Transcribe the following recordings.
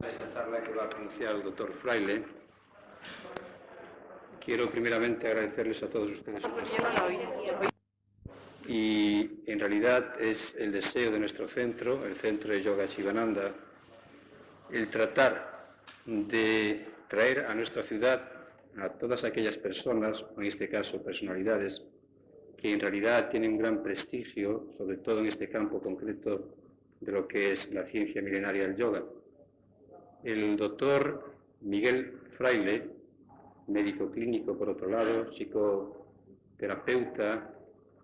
Esta charla que va a pronunciar el doctor Fraile. Quiero primeramente agradecerles a todos ustedes su presencia. Y en realidad es el deseo de nuestro centro, el Centro de Yoga Sivananda, el tratar de traer a nuestra ciudad a todas aquellas personas, en este caso personalidades, que en realidad tienen un gran prestigio, sobre todo en este campo concreto de lo que es la ciencia milenaria del yoga. El doctor Miguel Fraile, médico clínico por otro lado, psicoterapeuta,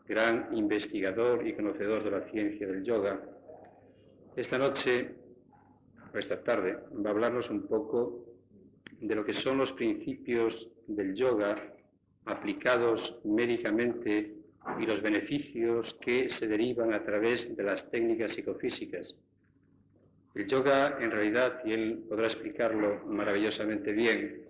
gran investigador y conocedor de la ciencia del yoga, esta noche, o esta tarde, va a hablarnos un poco de lo que son los principios del yoga aplicados médicamente y los beneficios que se derivan a través de las técnicas psicofísicas. El yoga, en realidad, y él podrá explicarlo maravillosamente bien,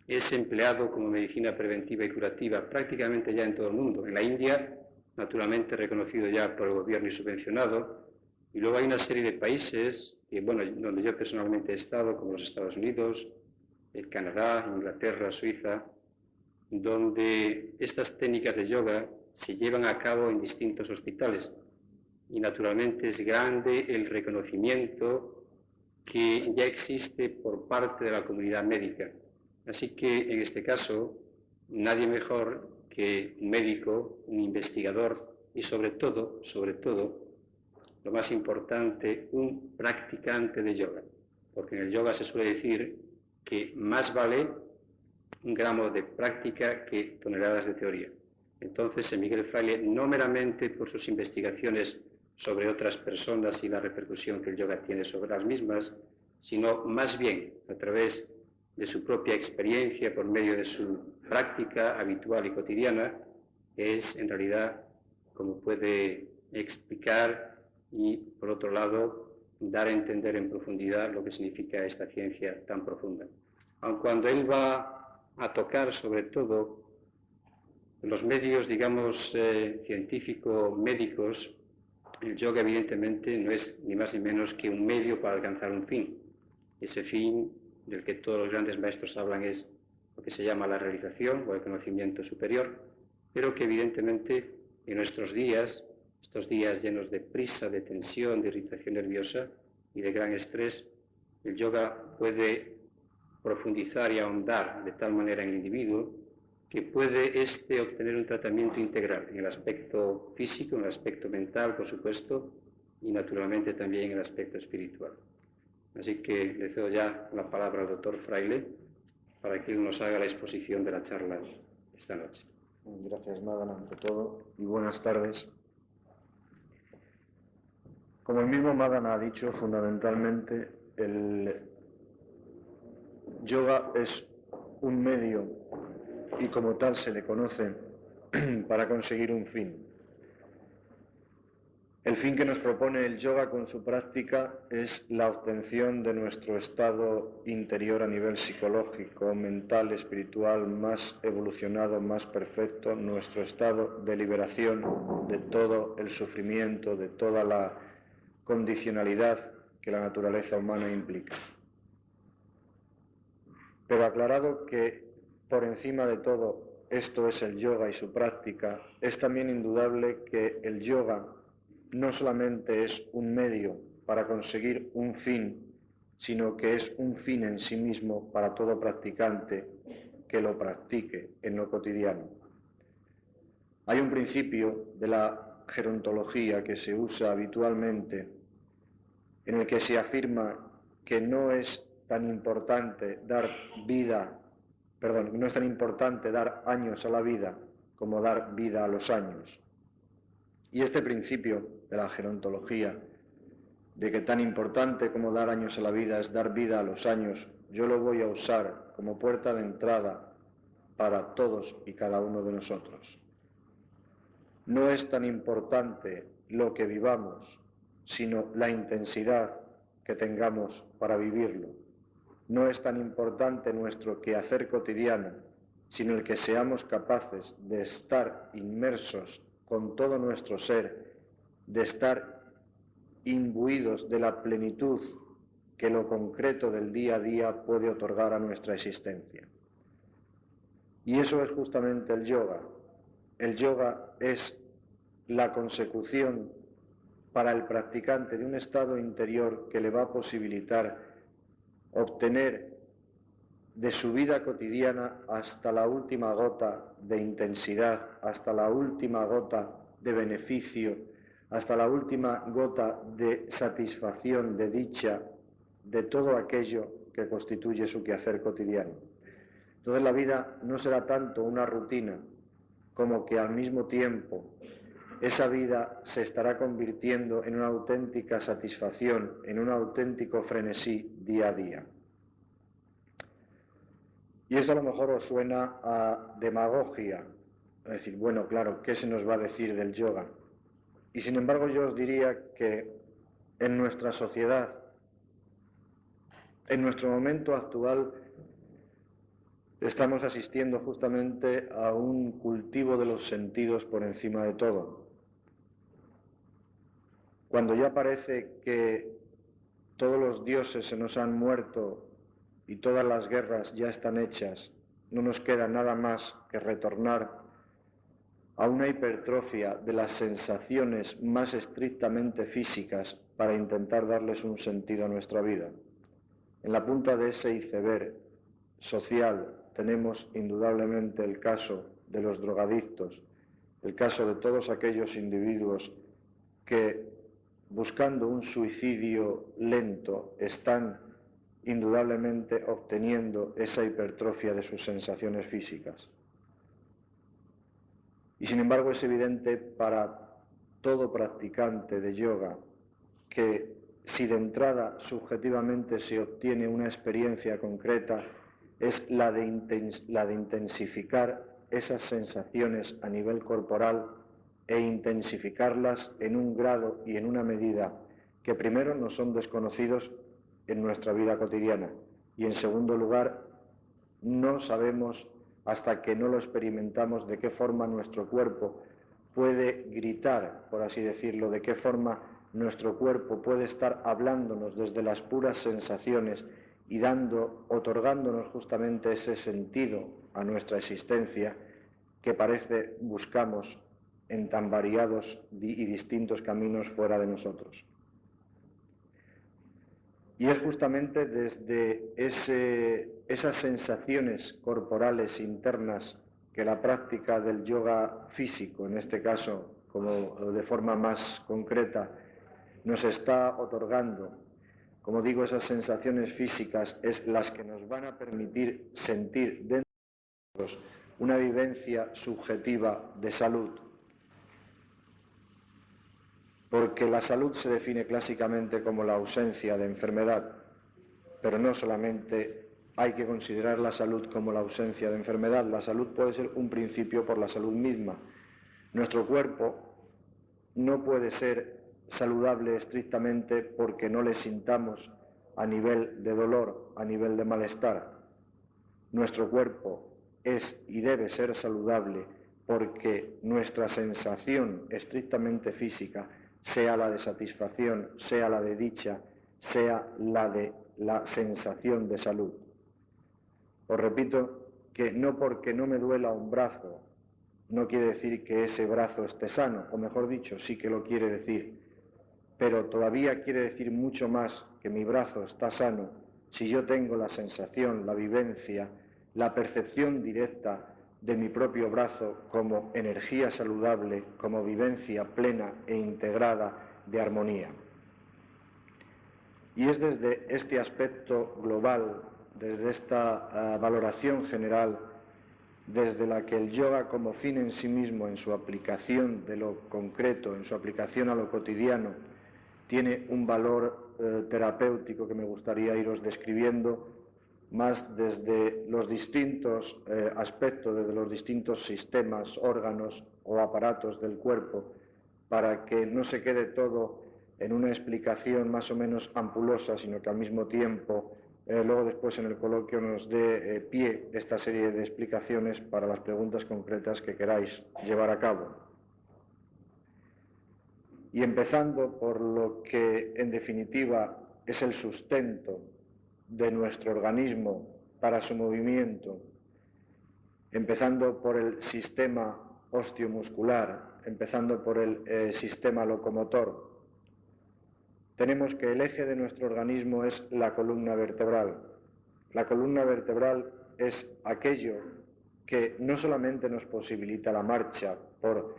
es empleado como medicina preventiva y curativa prácticamente ya en todo el mundo. En la India, naturalmente reconocido ya por el gobierno y subvencionado, y luego hay una serie de países, donde yo personalmente he estado, como los Estados Unidos, el Canadá, Inglaterra, Suiza, donde estas técnicas de yoga se llevan a cabo en distintos hospitales. Y naturalmente es grande el reconocimiento que ya existe por parte de la comunidad médica. Así que en este caso, nadie mejor que un médico, un investigador y sobre todo, lo más importante, un practicante de yoga. Porque en el yoga se suele decir que más vale un gramo de práctica que toneladas de teoría. Entonces, Miguel Fraile, no meramente por sus investigaciones sobre otras personas y la repercusión que el yoga tiene sobre las mismas, sino más bien a través de su propia experiencia, por medio de su práctica habitual y cotidiana, es en realidad como puede explicar y, por otro lado, dar a entender en profundidad lo que significa esta ciencia tan profunda. Aun cuando él va a tocar sobre todo los medios, digamos, científico-médicos, el yoga evidentemente no es ni más ni menos que un medio para alcanzar un fin. Ese fin del que todos los grandes maestros hablan es lo que se llama la realización o el conocimiento superior, pero que evidentemente en nuestros días, estos días llenos de prisa, de tensión, de irritación nerviosa y de gran estrés, el yoga puede profundizar y ahondar de tal manera en el individuo que puede obtener un tratamiento integral en el aspecto físico, en el aspecto mental, por supuesto, y naturalmente también en el aspecto espiritual. Así que le cedo ya la palabra al doctor Fraile para que él nos haga la exposición de la charla esta noche. Gracias, Madana, ante todo, y buenas tardes. Como el mismo Madana ha dicho, fundamentalmente el yoga es un medio y como tal se le conoce para conseguir un fin. El fin que nos propone el yoga con su práctica es la obtención de nuestro estado interior a nivel psicológico, mental, espiritual, más evolucionado, más perfecto, nuestro estado de liberación de todo el sufrimiento, de toda la condicionalidad que la naturaleza humana implica. Pero aclarado que por encima de todo esto es el yoga y su práctica, es también indudable que el yoga no solamente es un medio para conseguir un fin, sino que es un fin en sí mismo para todo practicante que lo practique en lo cotidiano. Hay un principio de la gerontología que se usa habitualmente en el que se afirma que no es tan importante dar años a la vida como dar vida a los años. Y este principio de la gerontología, de que tan importante como dar años a la vida es dar vida a los años, yo lo voy a usar como puerta de entrada para todos y cada uno de nosotros. No es tan importante lo que vivamos, sino la intensidad que tengamos para vivirlo. No es tan importante nuestro quehacer cotidiano, sino el que seamos capaces de estar inmersos con todo nuestro ser, de estar imbuidos de la plenitud que lo concreto del día a día puede otorgar a nuestra existencia. Y eso es justamente el yoga. El yoga es la consecución para el practicante de un estado interior que le va a posibilitar obtener de su vida cotidiana hasta la última gota de intensidad, hasta la última gota de beneficio, hasta la última gota de satisfacción, de dicha, de todo aquello que constituye su quehacer cotidiano. Entonces la vida no será tanto una rutina como que al mismo tiempo esa vida se estará convirtiendo en una auténtica satisfacción, en un auténtico frenesí día a día. Y esto a lo mejor os suena a demagogia, es decir, bueno, claro, ¿qué se nos va a decir del yoga? Y sin embargo yo os diría que en nuestra sociedad, en nuestro momento actual, estamos asistiendo justamente a un cultivo de los sentidos por encima de todo. Cuando ya parece que todos los dioses se nos han muerto y todas las guerras ya están hechas, no nos queda nada más que retornar a una hipertrofia de las sensaciones más estrictamente físicas para intentar darles un sentido a nuestra vida. En la punta de ese iceberg social tenemos indudablemente el caso de los drogadictos, el caso de todos aquellos individuos que, buscando un suicidio lento, están indudablemente obteniendo esa hipertrofia de sus sensaciones físicas. Y sin embargo es evidente para todo practicante de yoga que si de entrada subjetivamente se obtiene una experiencia concreta, es la de intensificar esas sensaciones a nivel corporal e intensificarlas en un grado y en una medida que primero nos son desconocidos en nuestra vida cotidiana y en segundo lugar no sabemos hasta que no lo experimentamos de qué forma nuestro cuerpo puede gritar, por así decirlo, de qué forma nuestro cuerpo puede estar hablándonos desde las puras sensaciones y otorgándonos justamente ese sentido a nuestra existencia que parece buscamos en tan variados y distintos caminos fuera de nosotros. Y es justamente desde esas sensaciones corporales internas que la práctica del yoga físico, en este caso, como de forma más concreta, nos está otorgando. Como digo, esas sensaciones físicas es las que nos van a permitir sentir dentro de nosotros una vivencia subjetiva de salud. Porque la salud se define clásicamente como la ausencia de enfermedad, pero no solamente hay que considerar la salud como la ausencia de enfermedad, la salud puede ser un principio por la salud misma. Nuestro cuerpo no puede ser saludable estrictamente porque no le sintamos a nivel de dolor, a nivel de malestar. Nuestro cuerpo es y debe ser saludable porque nuestra sensación estrictamente física sea la de satisfacción, sea la de dicha, sea la de la sensación de salud. Os repito que no porque no me duela un brazo, no quiere decir que ese brazo esté sano, o mejor dicho, sí que lo quiere decir, pero todavía quiere decir mucho más que mi brazo está sano si yo tengo la sensación, la vivencia, la percepción directa de mi propio brazo como energía saludable, como vivencia plena e integrada de armonía. Y es desde este aspecto global, desde esta valoración general, desde la que el yoga como fin en sí mismo, en su aplicación de lo concreto, en su aplicación a lo cotidiano, tiene un valor terapéutico que me gustaría iros describiendo, más desde los distintos aspectos, desde los distintos sistemas, órganos o aparatos del cuerpo, para que no se quede todo en una explicación más o menos ampulosa, sino que al mismo tiempo, luego después en el coloquio nos dé pie esta serie de explicaciones para las preguntas concretas que queráis llevar a cabo. Y empezando por lo que en definitiva es el sustento de nuestro organismo para su movimiento, empezando por el sistema osteomuscular, empezando por el sistema locomotor. Tenemos que el eje de nuestro organismo es la columna vertebral. La columna vertebral es aquello que no solamente nos posibilita la marcha por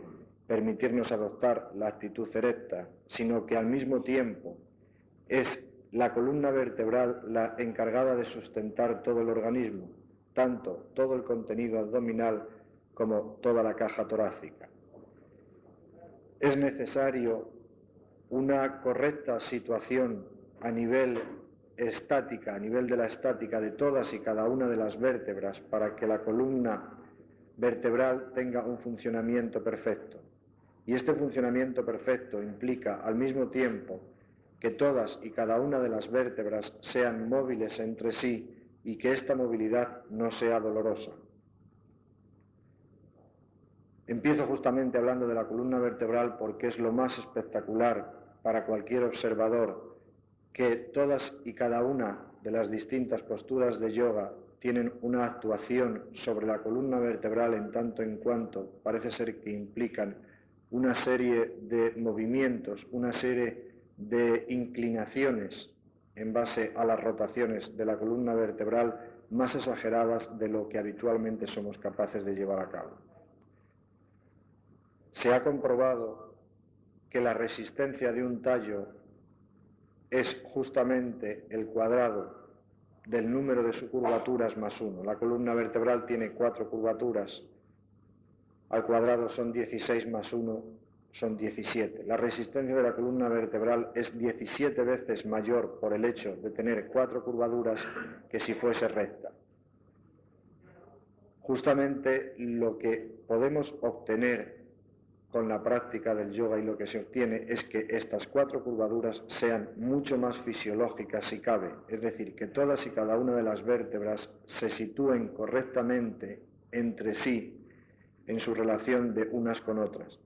permitirnos adoptar la actitud erecta, sino que al mismo tiempo es la columna vertebral la encargada de sustentar todo el organismo, tanto todo el contenido abdominal como toda la caja torácica. Es necesario una correcta situación a nivel estática, a nivel de la estática de todas y cada una de las vértebras para que la columna vertebral tenga un funcionamiento perfecto. Y este funcionamiento perfecto implica al mismo tiempo que todas y cada una de las vértebras sean móviles entre sí y que esta movilidad no sea dolorosa. Empiezo justamente hablando de la columna vertebral porque es lo más espectacular para cualquier observador, que todas y cada una de las distintas posturas de yoga tienen una actuación sobre la columna vertebral en tanto en cuanto parece ser que implican una serie de movimientos, una serie de inclinaciones en base a las rotaciones de la columna vertebral más exageradas de lo que habitualmente somos capaces de llevar a cabo. Se ha comprobado que la resistencia de un tallo es justamente el cuadrado del número de sus curvaturas más 1. La columna vertebral tiene 4 curvaturas, al cuadrado son 16 más 1, son 17. La resistencia de la columna vertebral es 17 veces mayor por el hecho de tener 4 curvaduras que si fuese recta. Justamente lo que podemos obtener con la práctica del yoga y lo que se obtiene es que estas 4 curvaduras sean mucho más fisiológicas si cabe, es decir, que todas y cada una de las vértebras se sitúen correctamente entre sí en su relación de unas con otras.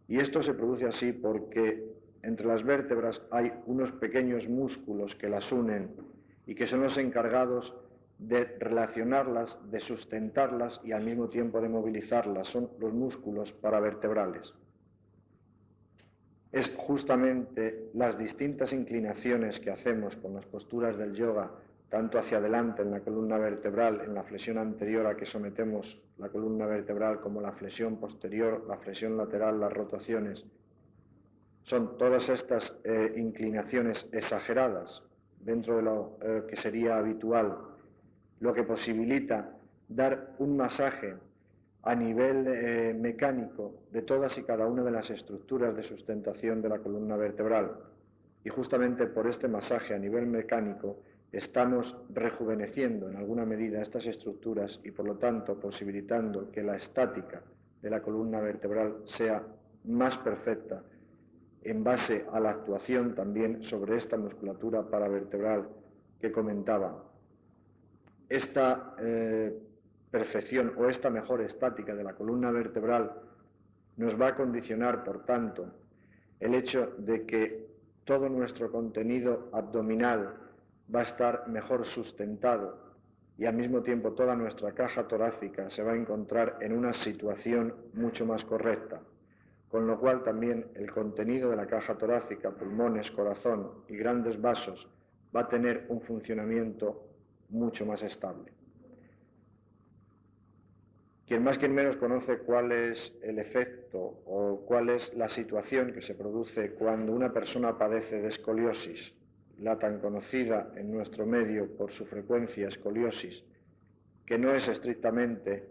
Y esto se produce así porque entre las vértebras hay unos pequeños músculos que las unen y que son los encargados de relacionarlas, de sustentarlas y al mismo tiempo de movilizarlas. Son los músculos paravertebrales. Es justamente las distintas inclinaciones que hacemos con las posturas del yoga, tanto hacia adelante en la columna vertebral, en la flexión anterior a que sometemos la columna vertebral, como la flexión posterior, la flexión lateral, las rotaciones. Son todas estas inclinaciones exageradas dentro de lo que sería habitual, lo que posibilita dar un masaje a nivel mecánico de todas y cada una de las estructuras de sustentación de la columna vertebral. Y justamente por este masaje a nivel mecánico estamos rejuveneciendo en alguna medida estas estructuras y por lo tanto posibilitando que la estática de la columna vertebral sea más perfecta en base a la actuación también sobre esta musculatura paravertebral que comentaba. Esta perfección o esta mejor estática de la columna vertebral nos va a condicionar, por tanto, el hecho de que todo nuestro contenido abdominal va a estar mejor sustentado y al mismo tiempo toda nuestra caja torácica se va a encontrar en una situación mucho más correcta, con lo cual también el contenido de la caja torácica, pulmones, corazón y grandes vasos va a tener un funcionamiento mucho más estable. Quien más quien menos conoce cuál es el efecto o cuál es la situación que se produce cuando una persona padece de escoliosis, la tan conocida en nuestro medio por su frecuencia escoliosis, que no es estrictamente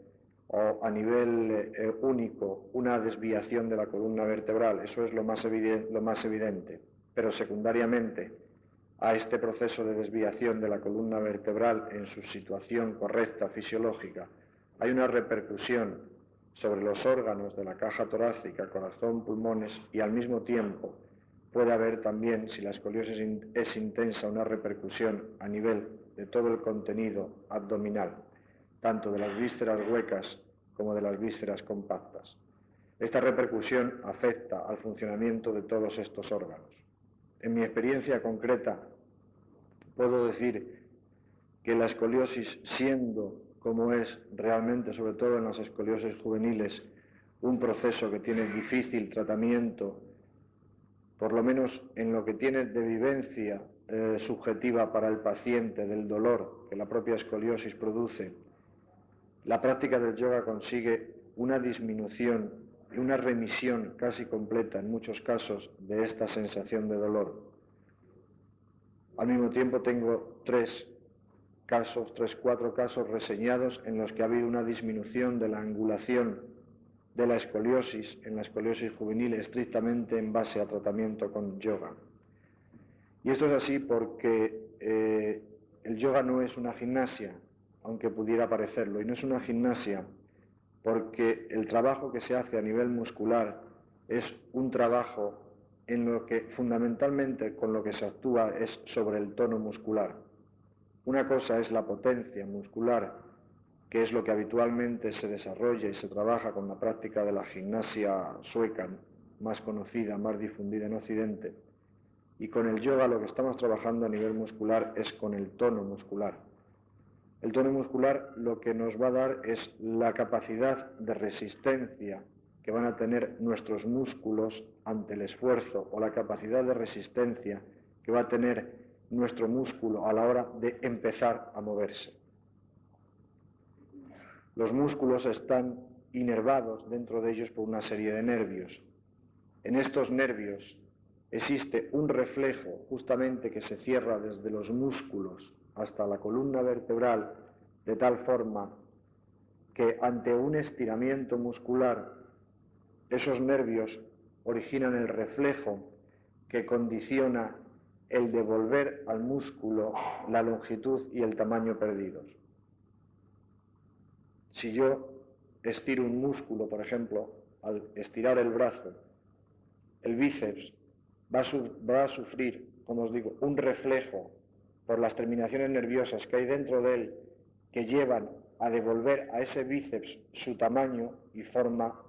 o a nivel único una desviación de la columna vertebral, eso es lo más evidente, pero secundariamente a este proceso de desviación de la columna vertebral en su situación correcta fisiológica hay una repercusión sobre los órganos de la caja torácica, corazón, pulmones y al mismo tiempo puede haber también, si la escoliosis es intensa, una repercusión a nivel de todo el contenido abdominal, tanto de las vísceras huecas como de las vísceras compactas. Esta repercusión afecta al funcionamiento de todos estos órganos. En mi experiencia concreta, puedo decir que la escoliosis, siendo como es realmente, sobre todo en las escoliosis juveniles, un proceso que tiene difícil tratamiento, por lo menos en lo que tiene de vivencia subjetiva para el paciente del dolor que la propia escoliosis produce, la práctica del yoga consigue una disminución y una remisión casi completa en muchos casos de esta sensación de dolor. Al mismo tiempo tengo 4 casos reseñados en los que ha habido una disminución de la angulación de la escoliosis en la escoliosis juvenil estrictamente en base a tratamiento con yoga. Y esto es así porque el yoga no es una gimnasia, aunque pudiera parecerlo, y no es una gimnasia porque el trabajo que se hace a nivel muscular es un trabajo en lo que fundamentalmente con lo que se actúa es sobre el tono muscular. Una cosa es la potencia muscular, que es lo que habitualmente se desarrolla y se trabaja con la práctica de la gimnasia sueca, más conocida, más difundida en Occidente. Y con el yoga lo que estamos trabajando a nivel muscular es con el tono muscular. El tono muscular lo que nos va a dar es la capacidad de resistencia que van a tener nuestros músculos ante el esfuerzo, o la capacidad de resistencia que va a tener nuestro músculo a la hora de empezar a moverse. Los músculos están inervados dentro de ellos por una serie de nervios. En estos nervios existe un reflejo justamente que se cierra desde los músculos hasta la columna vertebral, de tal forma que ante un estiramiento muscular esos nervios originan el reflejo que condiciona el devolver al músculo la longitud y el tamaño perdidos. Si yo estiro un músculo, por ejemplo, al estirar el brazo, el bíceps va a sufrir, como os digo, un reflejo por las terminaciones nerviosas que hay dentro de él que llevan a devolver a ese bíceps su tamaño y forma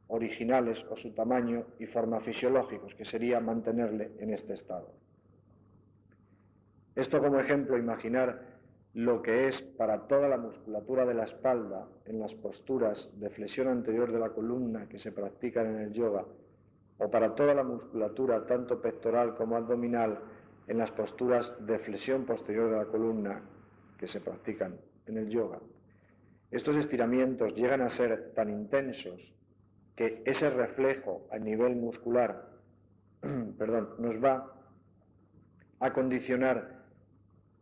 originales o su tamaño y forma fisiológicos, que sería mantenerle en este estado. Esto como ejemplo, imaginar lo que es para toda la musculatura de la espalda en las posturas de flexión anterior de la columna que se practican en el yoga, o para toda la musculatura tanto pectoral como abdominal en las posturas de flexión posterior de la columna que se practican en el yoga. Estos estiramientos llegan a ser tan intensos que ese reflejo a nivel muscular nos va a condicionar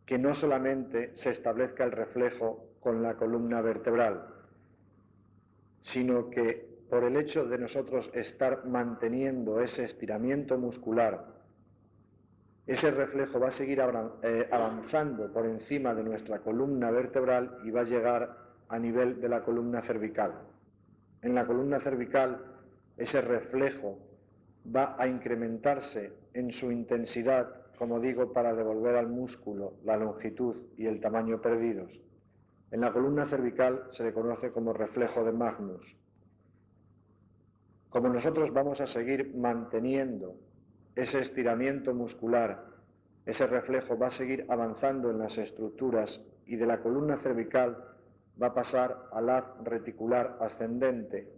que no solamente se establezca el reflejo con la columna vertebral, sino que por el hecho de nosotros estar manteniendo ese estiramiento muscular, ese reflejo va a seguir avanzando por encima de nuestra columna vertebral y va a llegar a nivel de la columna cervical. En la columna cervical ese reflejo va a incrementarse en su intensidad, como digo, para devolver al músculo la longitud y el tamaño perdidos. En la columna cervical se le conoce como reflejo de Magnus. Como nosotros vamos a seguir manteniendo ese estiramiento muscular, ese reflejo va a seguir avanzando en las estructuras y de la columna cervical va a pasar al haz reticular ascendente,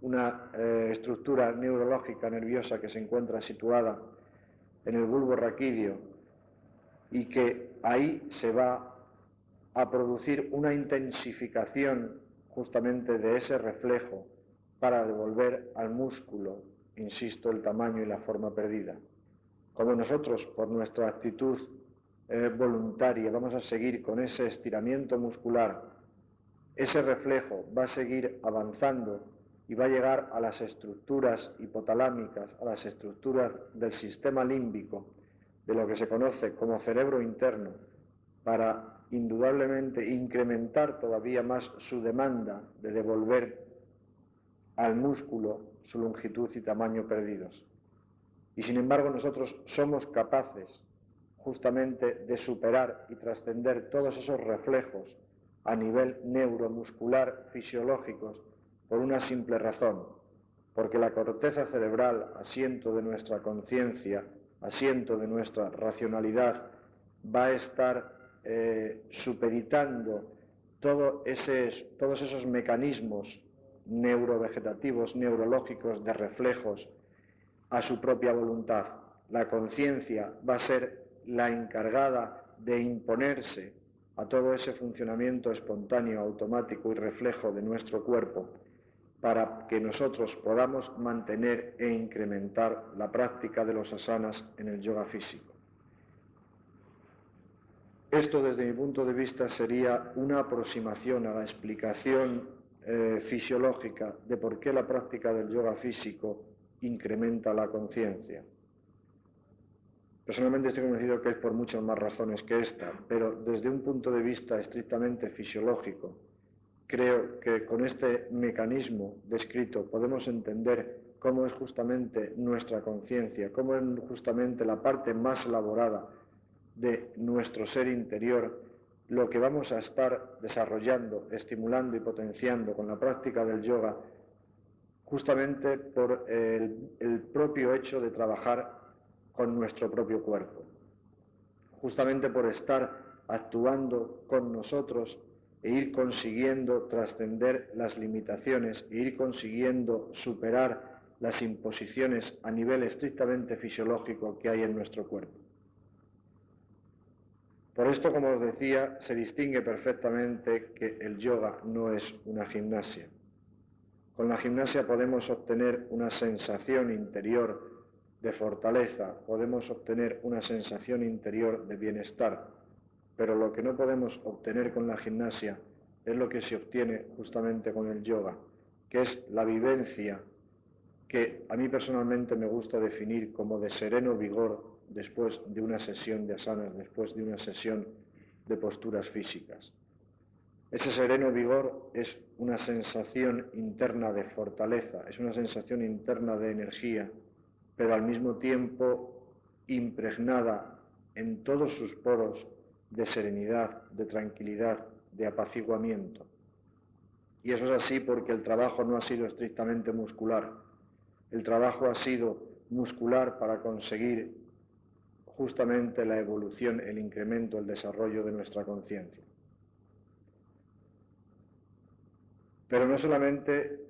una estructura neurológica nerviosa que se encuentra situada en el bulbo raquídeo y que ahí se va a producir una intensificación justamente de ese reflejo para devolver al músculo, insisto, el tamaño y la forma perdida. Como nosotros, por nuestra actitud voluntaria, vamos a seguir con ese estiramiento muscular, ese reflejo va a seguir avanzando y va a llegar a las estructuras hipotalámicas, a las estructuras del sistema límbico, de lo que se conoce como cerebro interno, para indudablemente incrementar todavía más su demanda de devolver al músculo su longitud y tamaño perdidos. Y sin embargo nosotros somos capaces justamente de superar y trascender todos esos reflejos a nivel neuromuscular fisiológicos por una simple razón, porque la corteza cerebral, asiento de nuestra conciencia, asiento de nuestra racionalidad, va a estar supeditando todos esos mecanismos neurovegetativos, neurológicos de reflejos a su propia voluntad. La conciencia va a ser la encargada de imponerse a todo ese funcionamiento espontáneo, automático y reflejo de nuestro cuerpo para que nosotros podamos mantener e incrementar la práctica de los asanas en el yoga físico. Esto, desde mi punto de vista, sería una aproximación a la explicación fisiológica de por qué la práctica del yoga físico incrementa la conciencia. Personalmente estoy convencido que es por muchas más razones que esta, pero desde un punto de vista estrictamente fisiológico, creo que con este mecanismo descrito podemos entender cómo es justamente nuestra conciencia, cómo es justamente la parte más elaborada de nuestro ser interior, lo que vamos a estar desarrollando, estimulando y potenciando con la práctica del yoga, justamente por el propio hecho de trabajar con nuestro propio cuerpo, justamente por estar actuando con nosotros e ir consiguiendo trascender las limitaciones e ir consiguiendo superar las imposiciones a nivel estrictamente fisiológico que hay en nuestro cuerpo. Por esto, como os decía, se distingue perfectamente que el yoga no es una gimnasia. Con la gimnasia podemos obtener una sensación interior de fortaleza, podemos obtener una sensación interior de bienestar, pero lo que no podemos obtener con la gimnasia es lo que se obtiene justamente con el yoga, que es la vivencia que a mí personalmente me gusta definir como de sereno vigor después de una sesión de asanas, después de una sesión de posturas físicas. Ese sereno vigor es una sensación interna de fortaleza, es una sensación interna de energía, pero al mismo tiempo impregnada en todos sus poros de serenidad, de tranquilidad, de apaciguamiento. Y eso es así porque el trabajo no ha sido estrictamente muscular. El trabajo ha sido muscular para conseguir justamente la evolución, el incremento, el desarrollo de nuestra conciencia. Pero no solamente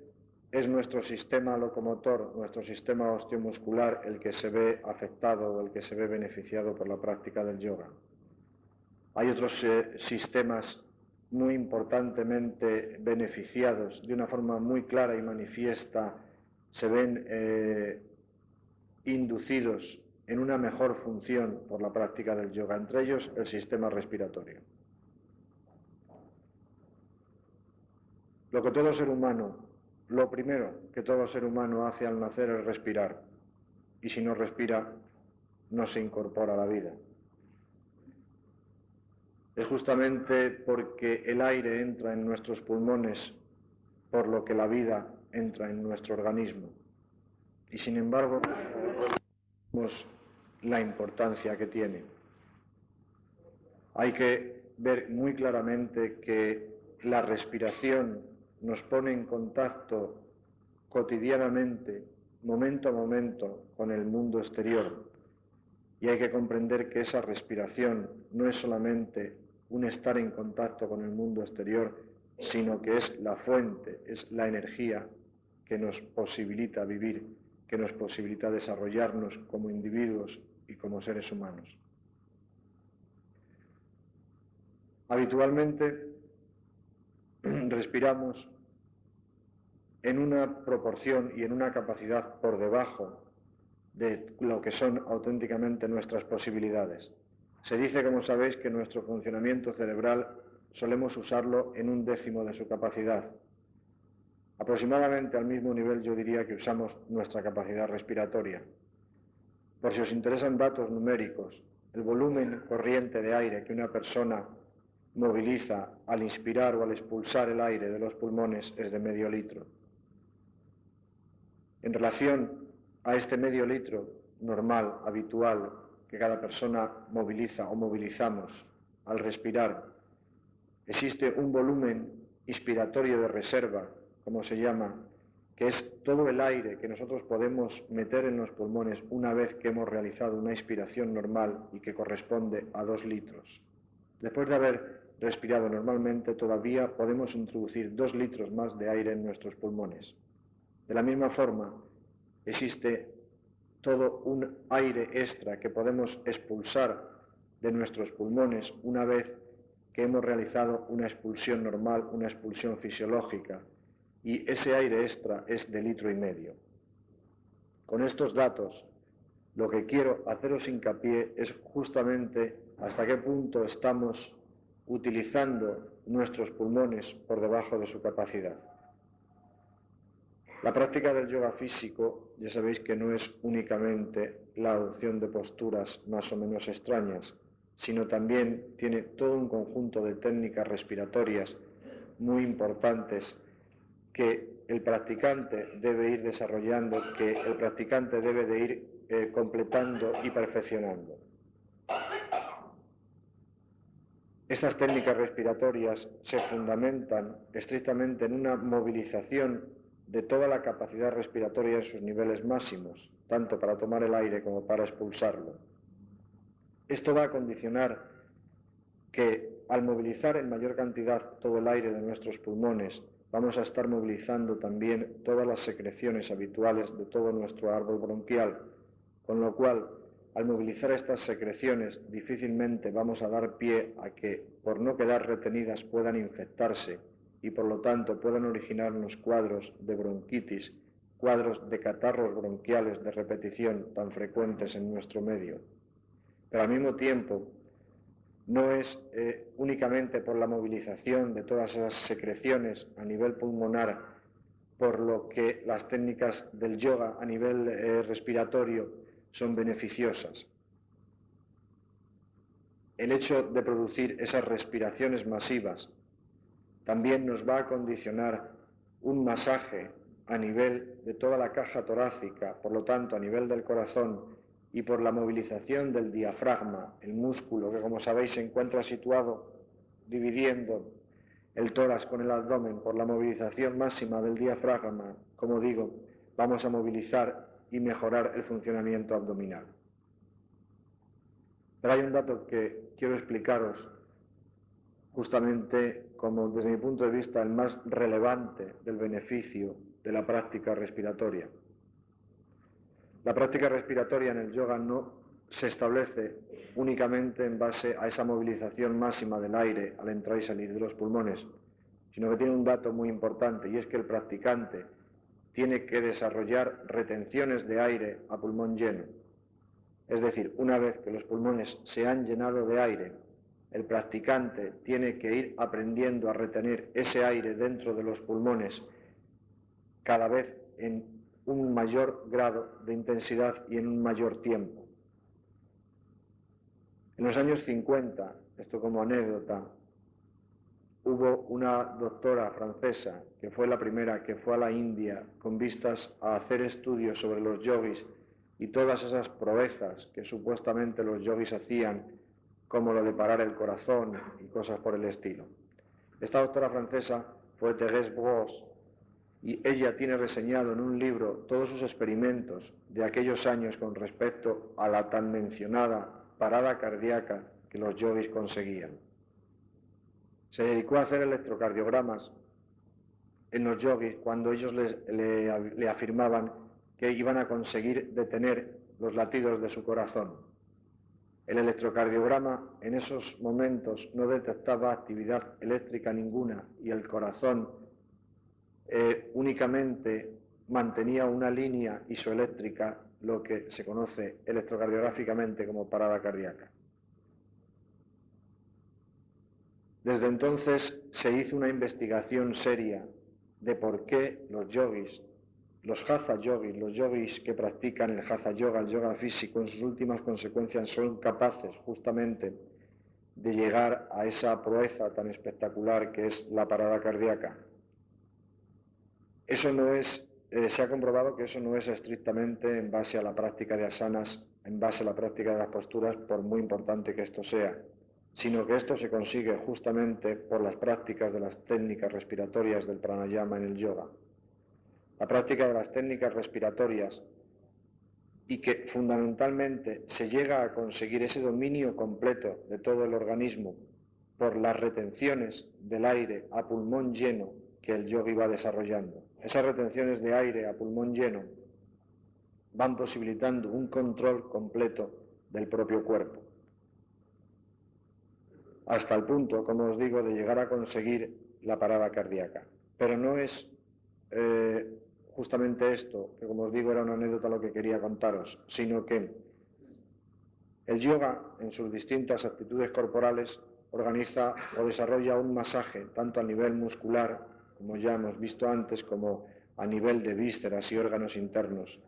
es nuestro sistema locomotor, nuestro sistema osteomuscular el que se ve afectado o el que se ve beneficiado por la práctica del yoga. Hay otros sistemas muy importantemente beneficiados, de una forma muy clara y manifiesta, se ven inducidos en una mejor función por la práctica del yoga, entre ellos el sistema respiratorio. Lo primero que todo ser humano hace al nacer es respirar, y si no respira, no se incorpora a la vida. Es justamente porque el aire entra en nuestros pulmones, por lo que la vida entra en nuestro organismo. Y sin embargo, vemos la importancia que tiene. Hay que ver muy claramente que la respiración nos pone en contacto cotidianamente, momento a momento, con el mundo exterior. Y hay que comprender que esa respiración no es solamente un estar en contacto con el mundo exterior, sino que es la fuente, es la energía que nos posibilita vivir, que nos posibilita desarrollarnos como individuos y como seres humanos. Habitualmente respiramos en una proporción y en una capacidad por debajo de lo que son auténticamente nuestras posibilidades. Se dice, como sabéis, que nuestro funcionamiento cerebral solemos usarlo en 1/10 de su capacidad. Aproximadamente al mismo nivel yo diría que usamos nuestra capacidad respiratoria. Por si os interesan datos numéricos, el volumen corriente de aire que una persona moviliza al inspirar o al expulsar el aire de los pulmones es de medio litro. En relación a este medio litro normal, habitual, que cada persona moviliza o movilizamos al respirar, existe un volumen inspiratorio de reserva, como se llama, que es todo el aire que nosotros podemos meter en los pulmones una vez que hemos realizado una inspiración normal y que corresponde a 2 litros. Después de haber respirado normalmente, todavía podemos introducir 2 litros más de aire en nuestros pulmones. De la misma forma, existe todo un aire extra que podemos expulsar de nuestros pulmones una vez que hemos realizado una expulsión normal, una expulsión fisiológica, y ese aire extra es de 1,5 litros. Con estos datos, lo que quiero haceros hincapié es justamente hasta qué punto estamos utilizando nuestros pulmones por debajo de su capacidad. La práctica del yoga físico, ya sabéis que no es únicamente la adopción de posturas más o menos extrañas, sino también tiene todo un conjunto de técnicas respiratorias muy importantes que el practicante debe ir desarrollando, que el practicante debe de ir completando y perfeccionando. Estas técnicas respiratorias se fundamentan estrictamente en una movilización de toda la capacidad respiratoria en sus niveles máximos, tanto para tomar el aire como para expulsarlo. Esto va a condicionar que al movilizar en mayor cantidad todo el aire de nuestros pulmones, vamos a estar movilizando también todas las secreciones habituales de todo nuestro árbol bronquial, con lo cual, al movilizar estas secreciones, difícilmente vamos a dar pie a que, por no quedar retenidas, puedan infectarse y, por lo tanto, puedan originarnos cuadros de bronquitis, cuadros de catarros bronquiales de repetición tan frecuentes en nuestro medio. Pero al mismo tiempo, no es únicamente por la movilización de todas esas secreciones a nivel pulmonar, por lo que las técnicas del yoga a nivel respiratorio son beneficiosas. El hecho de producir esas respiraciones masivas también nos va a condicionar un masaje a nivel de toda la caja torácica, por lo tanto a nivel del corazón, y por la movilización del diafragma, el músculo que, como sabéis, se encuentra situado dividiendo el tórax con el abdomen. Por la movilización máxima del diafragma, como digo, vamos a movilizar y mejorar el funcionamiento abdominal. Pero hay un dato que quiero explicaros justamente como, desde mi punto de vista, el más relevante del beneficio de la práctica respiratoria. La práctica respiratoria en el yoga no se establece únicamente en base a esa movilización máxima del aire al entrar y salir de los pulmones, sino que tiene un dato muy importante, y es que el practicante tiene que desarrollar retenciones de aire a pulmón lleno. Es decir, una vez que los pulmones se han llenado de aire, el practicante tiene que ir aprendiendo a retener ese aire dentro de los pulmones cada vez en un mayor grado de intensidad y en un mayor tiempo. En los años 50, esto como anécdota, hubo una doctora francesa que fue la primera que fue a la India con vistas a hacer estudios sobre los yogis y todas esas proezas que supuestamente los yogis hacían, como lo de parar el corazón y cosas por el estilo. Esta doctora francesa fue Thérèse Bros, y ella tiene reseñado en un libro todos sus experimentos de aquellos años con respecto a la tan mencionada parada cardíaca que los yogis conseguían. Se dedicó a hacer electrocardiogramas en los yogis cuando ellos le afirmaban que iban a conseguir detener los latidos de su corazón. El electrocardiograma en esos momentos no detectaba actividad eléctrica ninguna y el corazón únicamente mantenía una línea isoeléctrica, lo que se conoce electrocardiográficamente como parada cardíaca. Desde entonces se hizo una investigación seria de por qué los yogis, los hatha yogis, los yogis que practican el hatha yoga, el yoga físico, en sus últimas consecuencias son capaces justamente de llegar a esa proeza tan espectacular que es la parada cardíaca. Eso no es, se ha comprobado que eso no es estrictamente en base a la práctica de asanas, en base a la práctica de las posturas, por muy importante que esto sea, sino que esto se consigue justamente por las prácticas de las técnicas respiratorias del pranayama en el yoga. la práctica de las técnicas respiratorias, y que fundamentalmente se llega a conseguir ese dominio completo de todo el organismo por las retenciones del aire a pulmón lleno que el yogui va desarrollando. Esas retenciones de aire a pulmón lleno van posibilitando un control completo del propio cuerpo, hasta el punto, como os digo, de llegar a conseguir la parada cardíaca. Pero no es justamente esto, que como os digo era una anécdota lo que quería contaros, sino que el yoga, en sus distintas actitudes corporales, organiza o desarrolla un masaje, tanto a nivel muscular, como ya hemos visto antes, como a nivel de vísceras y órganos internos.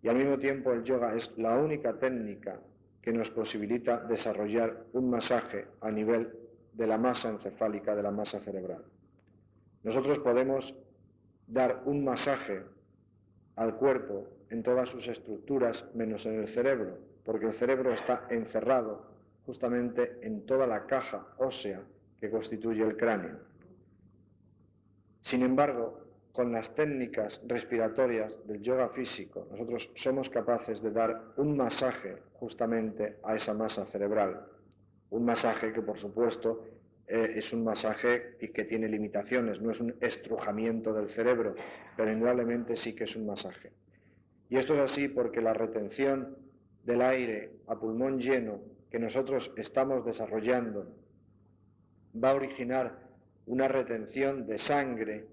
Y al mismo tiempo el yoga es la única técnica que nos posibilita desarrollar un masaje a nivel de la masa encefálica, de la masa cerebral. Nosotros podemos dar un masaje al cuerpo en todas sus estructuras, menos en el cerebro, porque el cerebro está encerrado justamente en toda la caja ósea que constituye el cráneo. Sin embargo, con las técnicas respiratorias del yoga físico, nosotros somos capaces de dar un masaje justamente a esa masa cerebral. Un masaje que, por supuesto, es un masaje que tiene limitaciones, no es un estrujamiento del cerebro, pero indudablemente sí que es un masaje. Y esto es así porque la retención del aire a pulmón lleno que nosotros estamos desarrollando va a originar una retención de sangre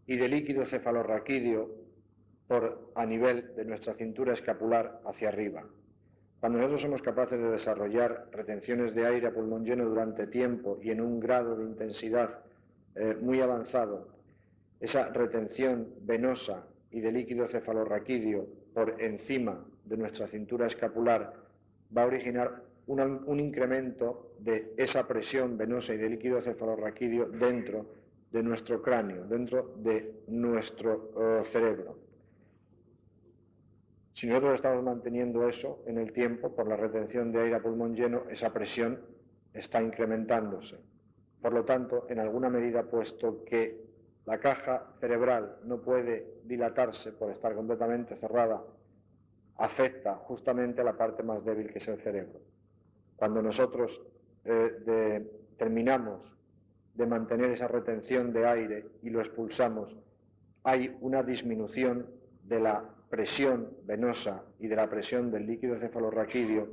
y de líquido cefalorraquídeo a nivel de nuestra cintura escapular hacia arriba. Cuando nosotros somos capaces de desarrollar retenciones de aire a pulmón lleno durante tiempo y en un grado de intensidad muy avanzado, esa retención venosa y de líquido cefalorraquídeo por encima de nuestra cintura escapular va a originar un incremento de esa presión venosa y de líquido cefalorraquídeo dentro de nuestro cráneo, dentro de nuestro cerebro. Si nosotros estamos manteniendo eso en el tiempo, por la retención de aire a pulmón lleno, esa presión está incrementándose. Por lo tanto, en alguna medida, puesto que la caja cerebral no puede dilatarse por estar completamente cerrada, afecta justamente a la parte más débil que es el cerebro. Cuando nosotros terminamos de mantener esa retención de aire y lo expulsamos, hay una disminución de la presión venosa y de la presión del líquido cefalorraquídeo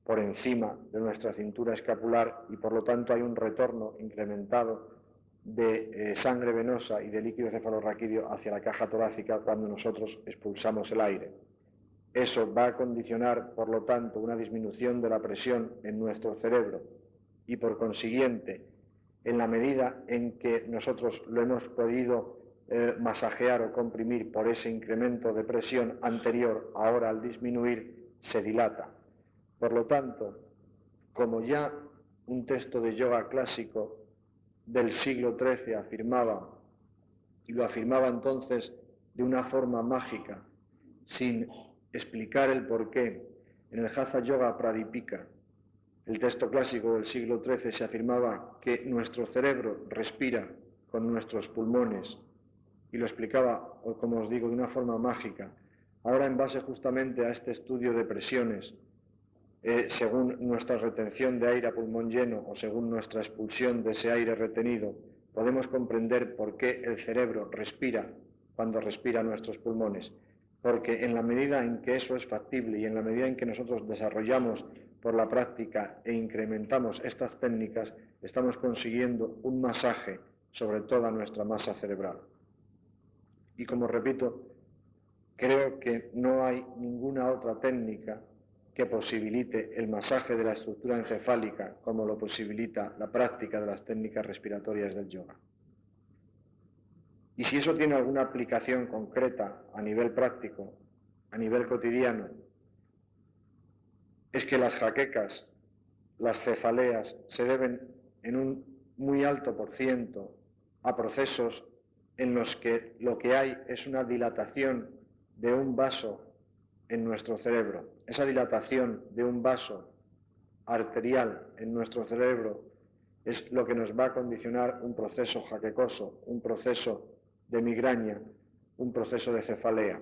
por encima de nuestra cintura escapular y por lo tanto hay un retorno incrementado de sangre venosa y de líquido cefalorraquídeo hacia la caja torácica cuando nosotros expulsamos el aire. Eso va a condicionar, por lo tanto, una disminución de la presión en nuestro cerebro y, por consiguiente, en la medida en que nosotros lo hemos podido masajear o comprimir por ese incremento de presión anterior, ahora al disminuir, se dilata. Por lo tanto, como ya un texto de yoga clásico del siglo XIII afirmaba, y lo afirmaba entonces de una forma mágica, sin explicar el porqué, en el Hatha Yoga Pradipika, el texto clásico del siglo XIII, se afirmaba que nuestro cerebro respira con nuestros pulmones, y lo explicaba, como os digo, de una forma mágica. Ahora, en base justamente a este estudio de presiones, según nuestra retención de aire a pulmón lleno o según nuestra expulsión de ese aire retenido, podemos comprender por qué el cerebro respira cuando respira nuestros pulmones. Porque en la medida en que eso es factible y en la medida en que nosotros desarrollamos por la práctica e incrementamos estas técnicas, estamos consiguiendo un masaje sobre toda nuestra masa cerebral. Y como repito, creo que no hay ninguna otra técnica que posibilite el masaje de la estructura encefálica como lo posibilita la práctica de las técnicas respiratorias del yoga. Y si eso tiene alguna aplicación concreta a nivel práctico, a nivel cotidiano, es que las jaquecas, las cefaleas, se deben en un muy alto % a procesos en los que lo que hay es una dilatación de un vaso en nuestro cerebro. Esa dilatación de un vaso arterial en nuestro cerebro es lo que nos va a condicionar un proceso jaquecoso, un proceso de migraña, un proceso de cefalea.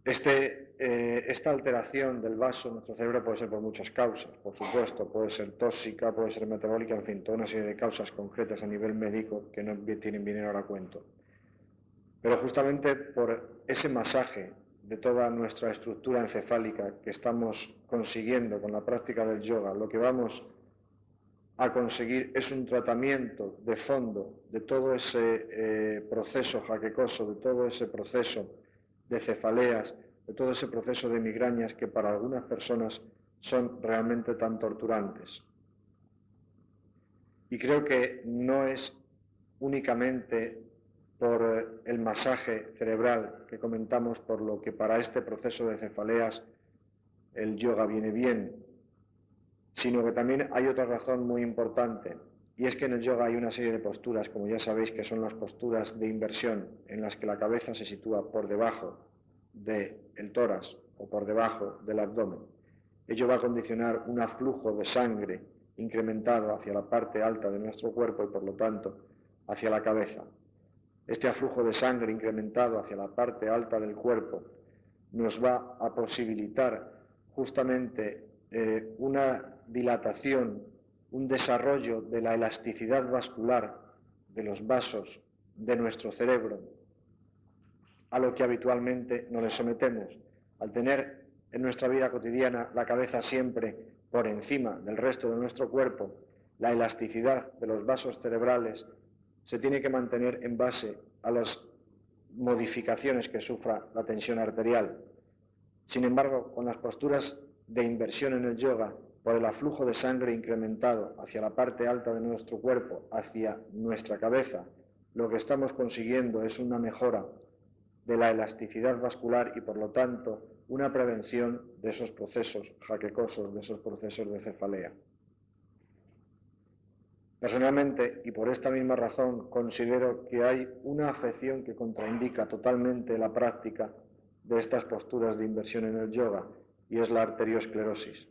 Esta alteración del vaso en nuestro cerebro puede ser por muchas causas, por supuesto, puede ser tóxica, puede ser metabólica, en fin, toda una serie de causas concretas a nivel médico que no vienen ahora a cuento. Pero justamente por ese masaje de toda nuestra estructura encefálica que estamos consiguiendo con la práctica del yoga, lo que vamos a conseguir es un tratamiento de fondo de todo ese proceso jaquecoso, de todo ese proceso de cefaleas, de todo ese proceso de migrañas que para algunas personas son realmente tan torturantes. Y creo que no es únicamente por el masaje cerebral que comentamos, por lo que para este proceso de cefaleas el yoga viene bien, sino que también hay otra razón muy importante, y es que en el yoga hay una serie de posturas, como ya sabéis, que son las posturas de inversión, en las que la cabeza se sitúa por debajo del tórax o por debajo del abdomen. Ello va a condicionar un aflujo de sangre incrementado hacia la parte alta de nuestro cuerpo y por lo tanto hacia la cabeza. Este aflujo de sangre incrementado hacia la parte alta del cuerpo nos va a posibilitar justamente una dilatación, un desarrollo de la elasticidad vascular de los vasos de nuestro cerebro, a lo que habitualmente no le sometemos. Al tener en nuestra vida cotidiana la cabeza siempre por encima del resto de nuestro cuerpo, la elasticidad de los vasos cerebrales se tiene que mantener en base a las modificaciones que sufra la tensión arterial. Sin embargo, con las posturas de inversión en el yoga, por el aflujo de sangre incrementado hacia la parte alta de nuestro cuerpo, hacia nuestra cabeza, lo que estamos consiguiendo es una mejora de la elasticidad vascular y, por lo tanto, una prevención de esos procesos jaquecosos, de esos procesos de cefalea. Personalmente, y por esta misma razón, considero que hay una afección que contraindica totalmente la práctica de estas posturas de inversión en el yoga, y es la arteriosclerosis.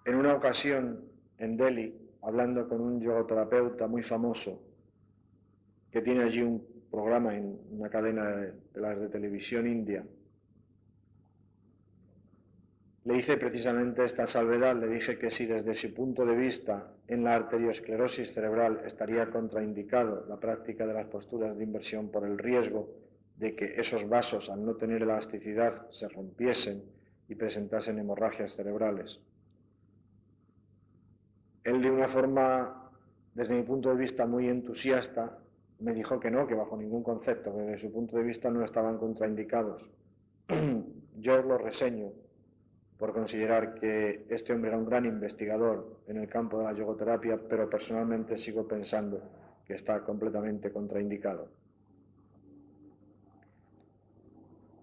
En una ocasión, en Delhi, hablando con un yogoterapeuta muy famoso, que tiene allí un programa en una cadena de las de televisión india, le hice precisamente esta salvedad, le dije que si desde su punto de vista en la arteriosclerosis cerebral estaría contraindicado la práctica de las posturas de inversión por el riesgo de que esos vasos, al no tener elasticidad, se rompiesen y presentasen hemorragias cerebrales. Él, de una forma, desde mi punto de vista, muy entusiasta, me dijo que no, que bajo ningún concepto, que desde su punto de vista no estaban contraindicados. Yo lo reseño por considerar que este hombre era un gran investigador en el campo de la yogoterapia, pero personalmente sigo pensando que está completamente contraindicado.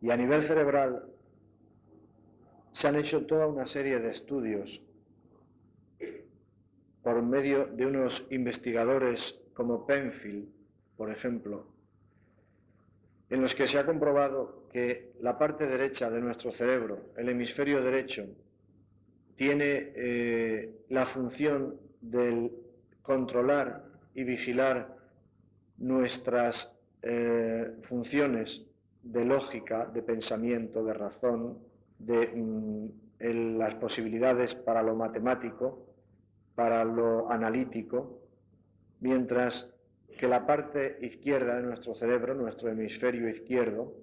Y a nivel cerebral se han hecho toda una serie de estudios por medio de unos investigadores como Penfield, por ejemplo, en los que se ha comprobado que la parte derecha de nuestro cerebro, el hemisferio derecho, tiene la función de controlar y vigilar nuestras funciones de lógica, de pensamiento, de razón, de las posibilidades para lo matemático, para lo analítico, mientras que la parte izquierda de nuestro cerebro, nuestro hemisferio izquierdo,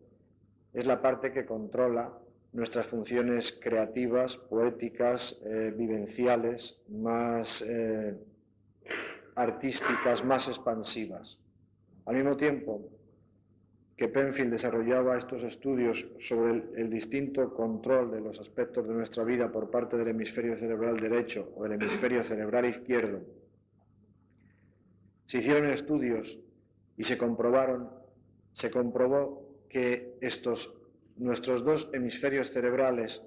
es la parte que controla nuestras funciones creativas, poéticas, vivenciales, más artísticas, más expansivas. Al mismo tiempo que Penfield desarrollaba estos estudios sobre el distinto control de los aspectos de nuestra vida por parte del hemisferio cerebral derecho o del hemisferio cerebral izquierdo, se hicieron estudios y se comprobó que nuestros dos hemisferios cerebrales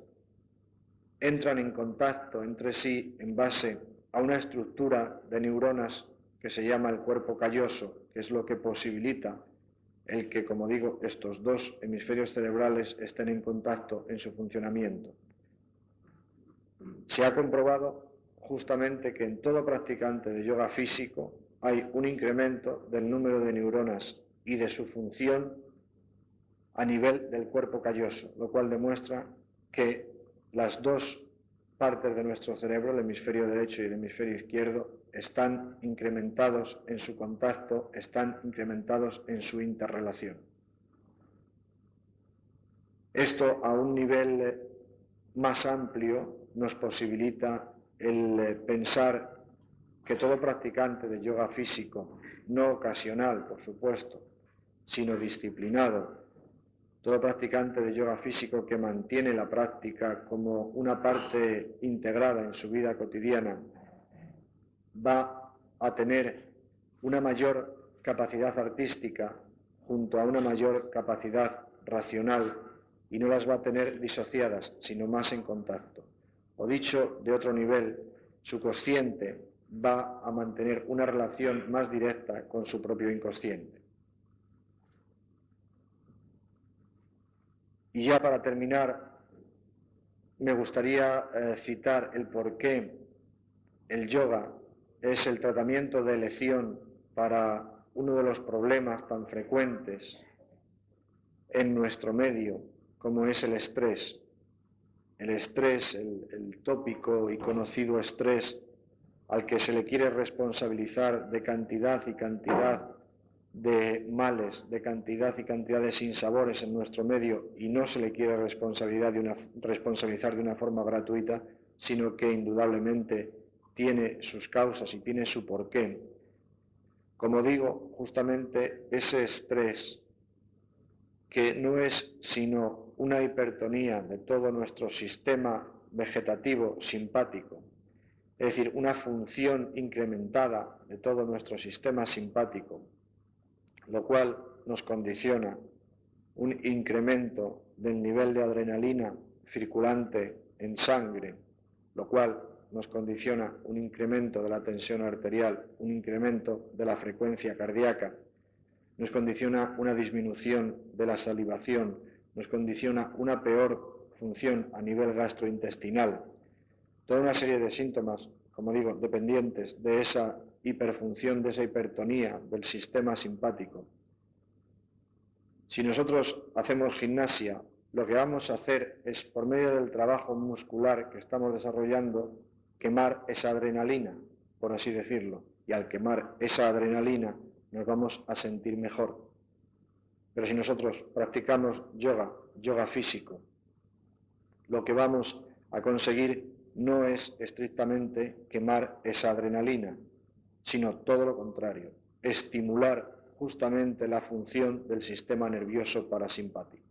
entran en contacto entre sí en base a una estructura de neuronas que se llama el cuerpo calloso, que es lo que posibilita el que, como digo, estos dos hemisferios cerebrales estén en contacto en su funcionamiento. Se ha comprobado justamente que en todo practicante de yoga físico hay un incremento del número de neuronas y de su función a nivel del cuerpo calloso, lo cual demuestra que las dos partes de nuestro cerebro, el hemisferio derecho y el hemisferio izquierdo, están incrementados en su contacto, están incrementados en su interrelación. Esto a un nivel más amplio nos posibilita el pensar que todo practicante de yoga físico, no ocasional, por supuesto, sino disciplinado, todo practicante de yoga físico que mantiene la práctica como una parte integrada en su vida cotidiana, va a tener una mayor capacidad artística junto a una mayor capacidad racional y no las va a tener disociadas, sino más en contacto. O dicho de otro nivel, su consciente va a mantener una relación más directa con su propio inconsciente. Y ya para terminar, me gustaría citar el por qué el yoga es el tratamiento de elección para uno de los problemas tan frecuentes en nuestro medio, como es el estrés. El estrés, el tópico y conocido estrés al que se le quiere responsabilizar de cantidad y cantidad de males, de cantidad y cantidad de sinsabores en nuestro medio, y no se le quiere responsabilizar de una forma gratuita, sino que indudablemente tiene sus causas y tiene su porqué. Como digo, justamente ese estrés, que no es sino una hipertonía de todo nuestro sistema vegetativo simpático, es decir, una función incrementada de todo nuestro sistema simpático, lo cual nos condiciona un incremento del nivel de adrenalina circulante en sangre, lo cual nos condiciona un incremento de la tensión arterial, un incremento de la frecuencia cardíaca, nos condiciona una disminución de la salivación, nos condiciona una peor función a nivel gastrointestinal. Toda una serie de síntomas, como digo, dependientes de esa hiperfunción, de esa hipertonía del sistema simpático. Si nosotros hacemos gimnasia, lo que vamos a hacer es, por medio del trabajo muscular que estamos desarrollando, quemar esa adrenalina, por así decirlo, y al quemar esa adrenalina nos vamos a sentir mejor. Pero si nosotros practicamos yoga físico, lo que vamos a conseguir no es estrictamente quemar esa adrenalina, sino todo lo contrario, estimular justamente la función del sistema nervioso parasimpático.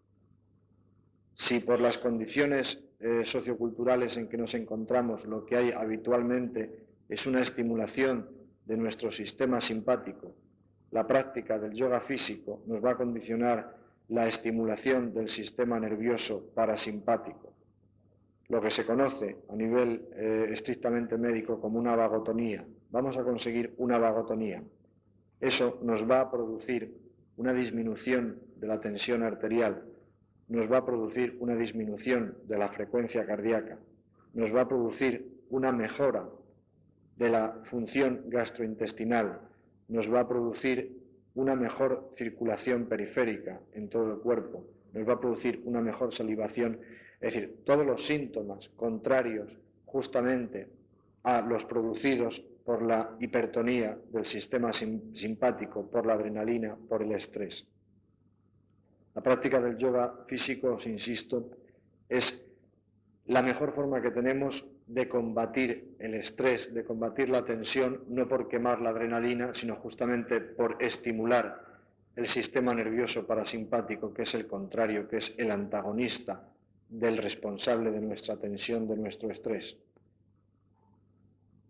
Si por las condiciones socioculturales en que nos encontramos lo que hay habitualmente es una estimulación de nuestro sistema simpático, la práctica del yoga físico nos va a condicionar la estimulación del sistema nervioso parasimpático, lo que se conoce a nivel estrictamente médico como una vagotonía. Vamos a conseguir una vagotonía. Eso nos va a producir una disminución de la tensión arterial, nos va a producir una disminución de la frecuencia cardíaca, nos va a producir una mejora de la función gastrointestinal, nos va a producir una mejor circulación periférica en todo el cuerpo, nos va a producir una mejor salivación, es decir, todos los síntomas contrarios justamente a los producidos por la hipertonía del sistema simpático, por la adrenalina, por el estrés. La práctica del yoga físico, os insisto, es la mejor forma que tenemos de combatir el estrés, de combatir la tensión, no por quemar la adrenalina, sino justamente por estimular el sistema nervioso parasimpático, que es el contrario, que es el antagonista del responsable de nuestra tensión, de nuestro estrés.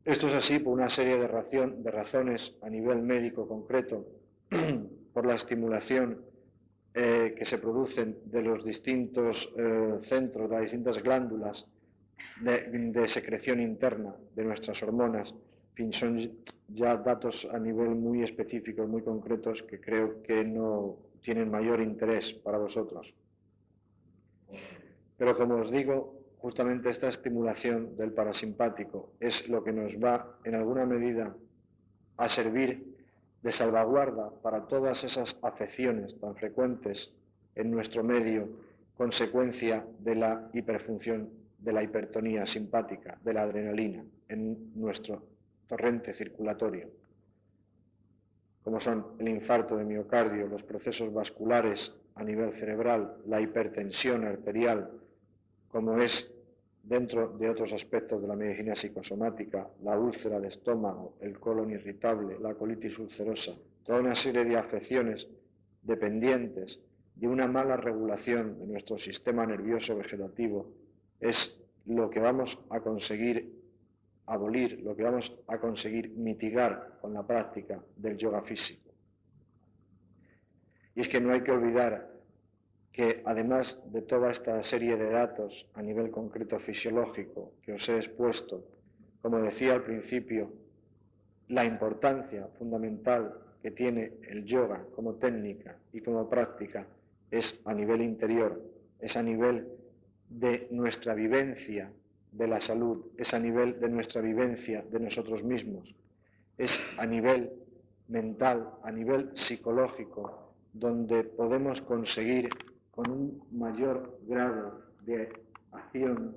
Esto es así por una serie de razones a nivel médico concreto, por la estimulación que se producen de los distintos centros, de las distintas glándulas de secreción interna de nuestras hormonas. En fin, son ya datos a nivel muy específicos, muy concretos, que creo que no tienen mayor interés para vosotros. Pero como os digo, justamente esta estimulación del parasimpático es lo que nos va, en alguna medida, a servir de salvaguarda para todas esas afecciones tan frecuentes en nuestro medio, consecuencia de la hiperfunción, de la hipertonía simpática, de la adrenalina en nuestro torrente circulatorio, como son el infarto de miocardio, los procesos vasculares a nivel cerebral, la hipertensión arterial, como es dentro de otros aspectos de la medicina psicosomática, la úlcera de estómago, el colon irritable, la colitis ulcerosa, toda una serie de afecciones dependientes de una mala regulación de nuestro sistema nervioso vegetativo, es lo que vamos a conseguir abolir, lo que vamos a conseguir mitigar con la práctica del yoga físico. Y es que no hay que olvidar que además de toda esta serie de datos a nivel concreto fisiológico que os he expuesto, como decía al principio, la importancia fundamental que tiene el yoga como técnica y como práctica es a nivel interior, es a nivel de nuestra vivencia de la salud, es a nivel de nuestra vivencia de nosotros mismos, es a nivel mental, a nivel psicológico, donde podemos conseguir con un mayor grado de acción.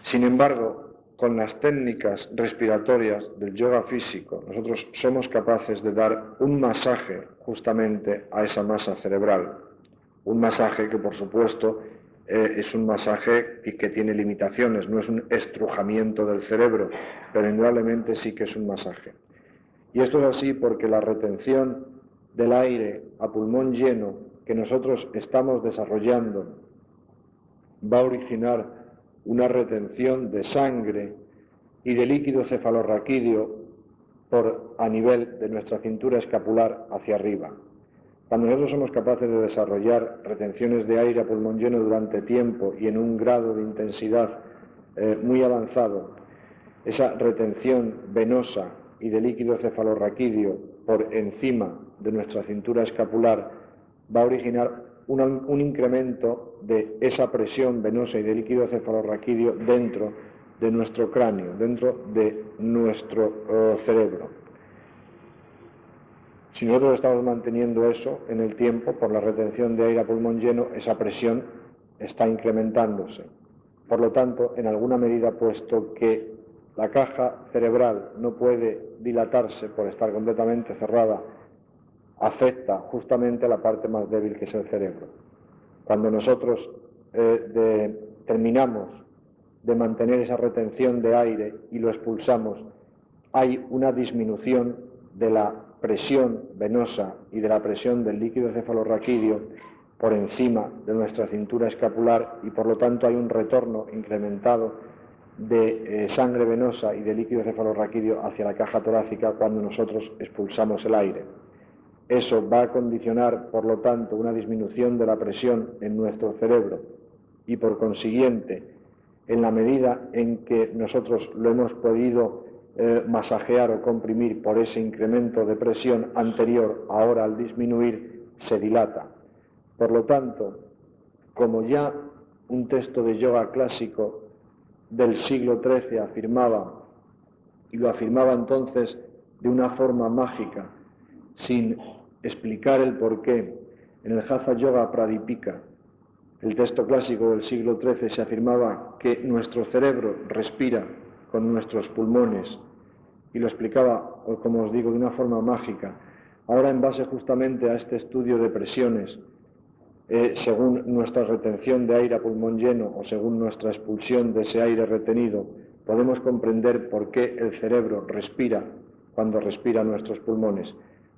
Sin embargo, con las técnicas respiratorias del yoga físico, nosotros somos capaces de dar un masaje justamente a esa masa cerebral. Un masaje que, por supuesto, es un masaje que tiene limitaciones, no es un estrujamiento del cerebro, pero indudablemente sí que es un masaje. Y esto es así porque la retención del aire a pulmón lleno que nosotros estamos desarrollando va a originar una retención de sangre y de líquido cefalorraquídeo a nivel de nuestra cintura escapular hacia arriba. Cuando nosotros somos capaces de desarrollar retenciones de aire a pulmón lleno durante tiempo y en un grado de intensidad muy avanzado, esa retención venosa y de líquido cefalorraquídeo por encima de nuestra cintura escapular va a originar un incremento de esa presión venosa y de líquido cefalorraquídeo dentro de nuestro cráneo, dentro de nuestro cerebro. Si nosotros estamos manteniendo eso en el tiempo, por la retención de aire a pulmón lleno, esa presión está incrementándose. Por lo tanto, en alguna medida, puesto que la caja cerebral no puede dilatarse por estar completamente cerrada, afecta justamente a la parte más débil, que es el cerebro. Cuando nosotros terminamos de mantener esa retención de aire y lo expulsamos, hay una disminución de la presión venosa y de la presión del líquido cefalorraquídeo por encima de nuestra cintura escapular y por lo tanto hay un retorno incrementado de sangre venosa y de líquido cefalorraquídeo hacia la caja torácica cuando nosotros expulsamos el aire. Eso va a condicionar, por lo tanto, una disminución de la presión en nuestro cerebro y, por consiguiente, en la medida en que nosotros lo hemos podido masajear o comprimir por ese incremento de presión anterior, ahora al disminuir, se dilata. Por lo tanto, como ya un texto de yoga clásico del siglo XIII afirmaba, y lo afirmaba entonces de una forma mágica, sin explicar el porqué, en el Hatha Yoga Pradipika, el texto clásico del siglo XIII, se afirmaba que nuestro cerebro respira con nuestros pulmones, y lo explicaba, como os digo, de una forma mágica. Ahora, en base justamente a este estudio de presiones, según nuestra retención de aire a pulmón lleno o según nuestra expulsión de ese aire retenido, podemos comprender por qué el cerebro respira cuando respira nuestros pulmones.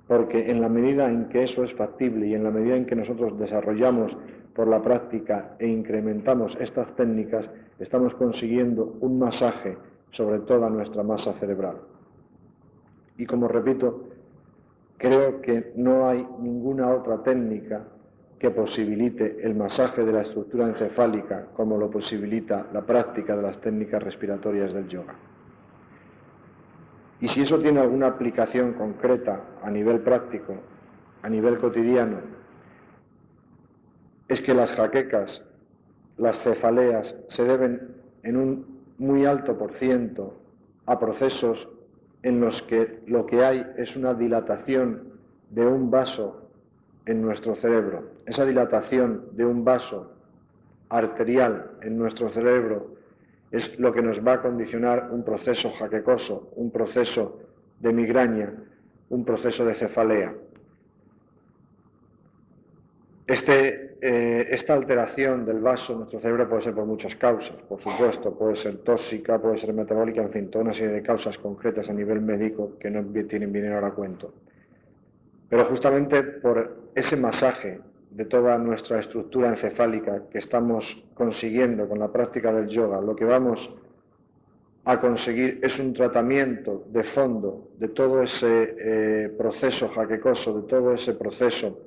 Porque en la medida en que eso es factible y en la medida en que nosotros desarrollamos por la práctica e incrementamos estas técnicas, estamos consiguiendo un masaje sobre toda nuestra masa cerebral. Y como repito, creo que no hay ninguna otra técnica que posibilite el masaje de la estructura encefálica como lo posibilita la práctica de las técnicas respiratorias del yoga. Y si eso tiene alguna aplicación concreta a nivel práctico, a nivel cotidiano, es que las jaquecas, las cefaleas, se deben en un muy alto % a procesos en los que lo que hay es una dilatación de un vaso en nuestro cerebro. Esa dilatación de un vaso arterial en nuestro cerebro es lo que nos va a condicionar un proceso jaquecoso, un proceso de migraña, un proceso de cefalea. Esta alteración del vaso en nuestro cerebro puede ser por muchas causas, por supuesto, puede ser tóxica, puede ser metabólica, en fin, toda una serie de causas concretas a nivel médico que no vienen ahora a cuento. Pero justamente por ese masaje de toda nuestra estructura encefálica que estamos consiguiendo con la práctica del yoga, lo que vamos a conseguir es un tratamiento de fondo de todo ese proceso jaquecoso, de todo ese proceso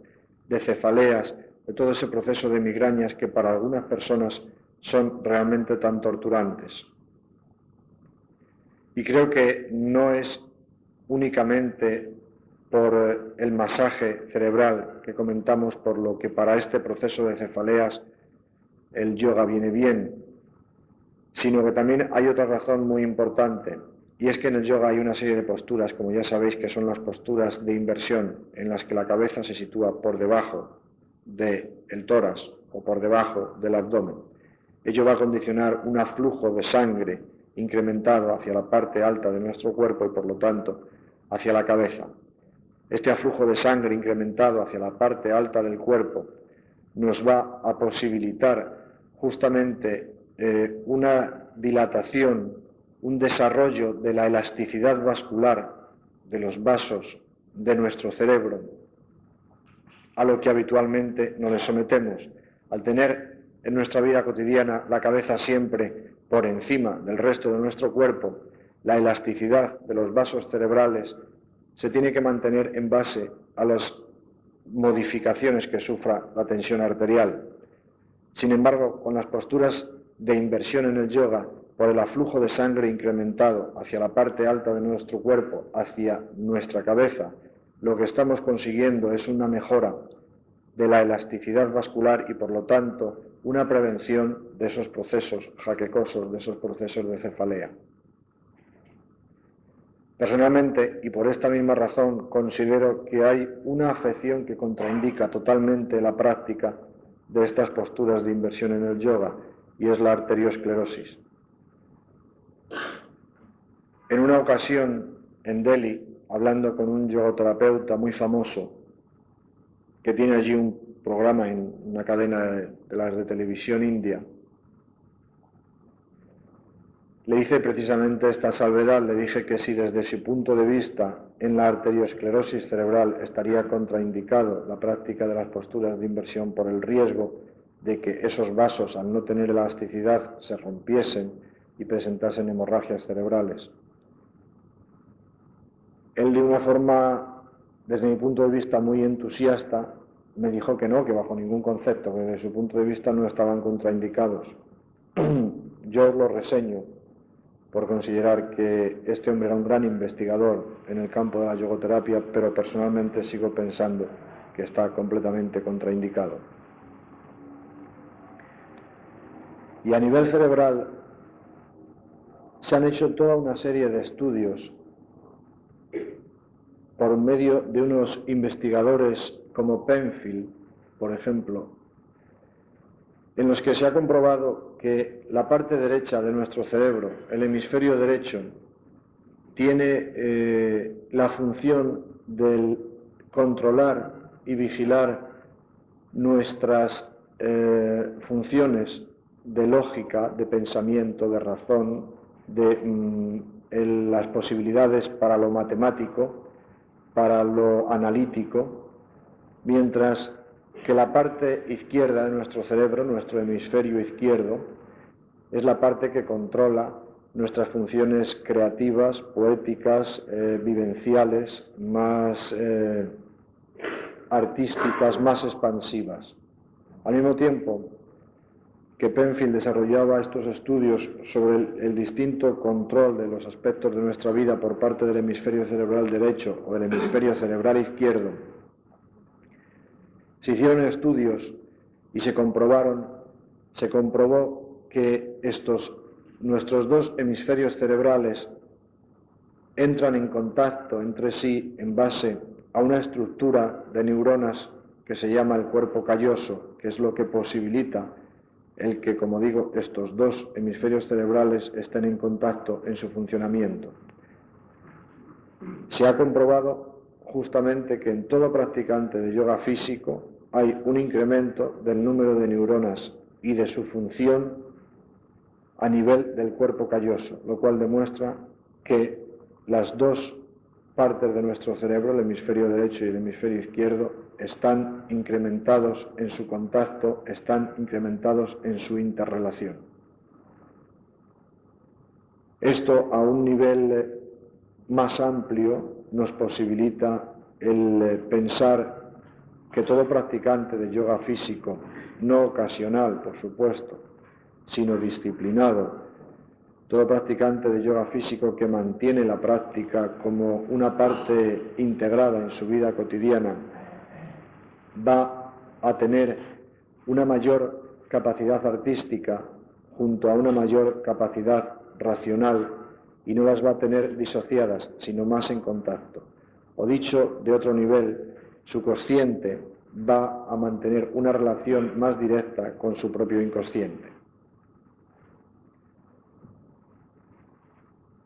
de cefaleas, de todo ese proceso de migrañas que para algunas personas son realmente tan torturantes. Y creo que no es únicamente por el masaje cerebral que comentamos, por lo que para este proceso de cefaleas el yoga viene bien, sino que también hay otra razón muy importante, y es que en el yoga hay una serie de posturas, como ya sabéis, que son las posturas de inversión, en las que la cabeza se sitúa por debajo del tórax o por debajo del abdomen. Ello va a condicionar un aflujo de sangre incrementado hacia la parte alta de nuestro cuerpo y, por lo tanto, hacia la cabeza. Este aflujo de sangre incrementado hacia la parte alta del cuerpo nos va a posibilitar justamente una dilatación, un desarrollo de la elasticidad vascular de los vasos de nuestro cerebro, a lo que habitualmente no les sometemos. Al tener en nuestra vida cotidiana la cabeza siempre por encima del resto de nuestro cuerpo, la elasticidad de los vasos cerebrales se tiene que mantener en base a las modificaciones que sufra la tensión arterial. Sin embargo, con las posturas de inversión en el yoga, por el aflujo de sangre incrementado hacia la parte alta de nuestro cuerpo, hacia nuestra cabeza, lo que estamos consiguiendo es una mejora de la elasticidad vascular y, por lo tanto, una prevención de esos procesos jaquecosos, de esos procesos de cefalea. Personalmente, y por esta misma razón, considero que hay una afección que contraindica totalmente la práctica de estas posturas de inversión en el yoga, y es la arteriosclerosis. En una ocasión, en Delhi, hablando con un yogoterapeuta muy famoso, que tiene allí un programa en una cadena de las de televisión india, le hice precisamente esta salvedad. Le dije que si desde su punto de vista en la arteriosclerosis cerebral estaría contraindicado la práctica de las posturas de inversión por el riesgo de que esos vasos, al no tener elasticidad, se rompiesen y presentasen hemorragias cerebrales. Él, de una forma, desde mi punto de vista, muy entusiasta, me dijo que no, que bajo ningún concepto, que desde su punto de vista no estaban contraindicados. Yo lo reseño por considerar que este hombre era un gran investigador en el campo de la yogoterapia, pero personalmente sigo pensando que está completamente contraindicado. Y a nivel cerebral se han hecho toda una serie de estudios por medio de unos investigadores como Penfield, por ejemplo, en los que se ha comprobado que la parte derecha de nuestro cerebro, el hemisferio derecho, tiene la función de controlar y vigilar nuestras funciones de lógica, de pensamiento, de razón, de las posibilidades para lo matemático, para lo analítico, mientras que la parte izquierda de nuestro cerebro, nuestro hemisferio izquierdo, es la parte que controla nuestras funciones creativas, poéticas, vivenciales, más artísticas, más expansivas. Al mismo tiempo que Penfield desarrollaba estos estudios sobre el distinto control de los aspectos de nuestra vida por parte del hemisferio cerebral derecho o del hemisferio cerebral izquierdo, se hicieron estudios y se comprobó que nuestros dos hemisferios cerebrales entran en contacto entre sí en base a una estructura de neuronas que se llama el cuerpo calloso, que es lo que posibilita el que, como digo, estos dos hemisferios cerebrales estén en contacto en su funcionamiento. Se ha comprobado justamente que en todo practicante de yoga físico hay un incremento del número de neuronas y de su función a nivel del cuerpo calloso, lo cual demuestra que las dos partes de nuestro cerebro, el hemisferio derecho y el hemisferio izquierdo, están incrementados en su contacto, están incrementados en su interrelación. Esto a un nivel más amplio nos posibilita el pensar que todo practicante de yoga físico, no ocasional por supuesto, sino disciplinado, todo practicante de yoga físico que mantiene la práctica como una parte integrada en su vida cotidiana, va a tener una mayor capacidad artística junto a una mayor capacidad racional y no las va a tener disociadas, sino más en contacto. O dicho de otro nivel, su consciente va a mantener una relación más directa con su propio inconsciente.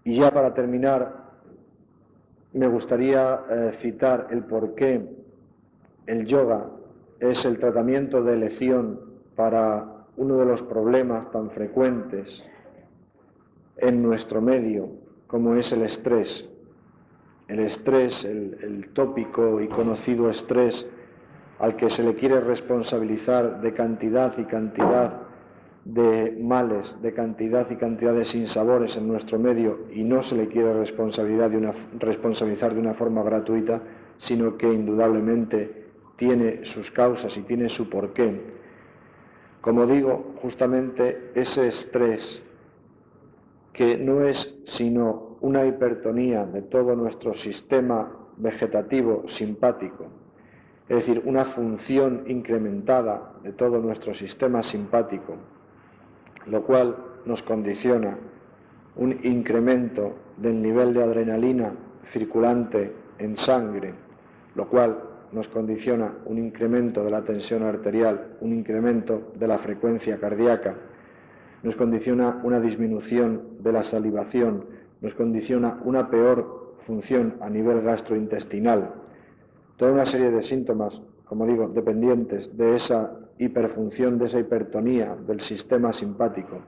Y ya para terminar, me gustaría citar el por qué el yoga es el tratamiento de elección para uno de los problemas tan frecuentes en nuestro medio, como es el estrés. El estrés, el tópico y conocido estrés al que se le quiere responsabilizar de cantidad y cantidad de males, de cantidad y cantidad de sinsabores en nuestro medio, y no se le quiere responsabilizar de una forma gratuita, sino que indudablemente tiene sus causas y tiene su porqué. Como digo, justamente ese estrés, que no es sino una hipertonía de todo nuestro sistema vegetativo simpático, es decir, una función incrementada de todo nuestro sistema simpático, lo cual nos condiciona un incremento del nivel de adrenalina circulante en sangre, lo cual nos condiciona un incremento de la tensión arterial, un incremento de la frecuencia cardíaca, nos condiciona una disminución de la salivación, nos condiciona una peor función a nivel gastrointestinal. Toda una serie de síntomas, como digo, dependientes de esa hiperfunción, de esa hipertonía del sistema simpático.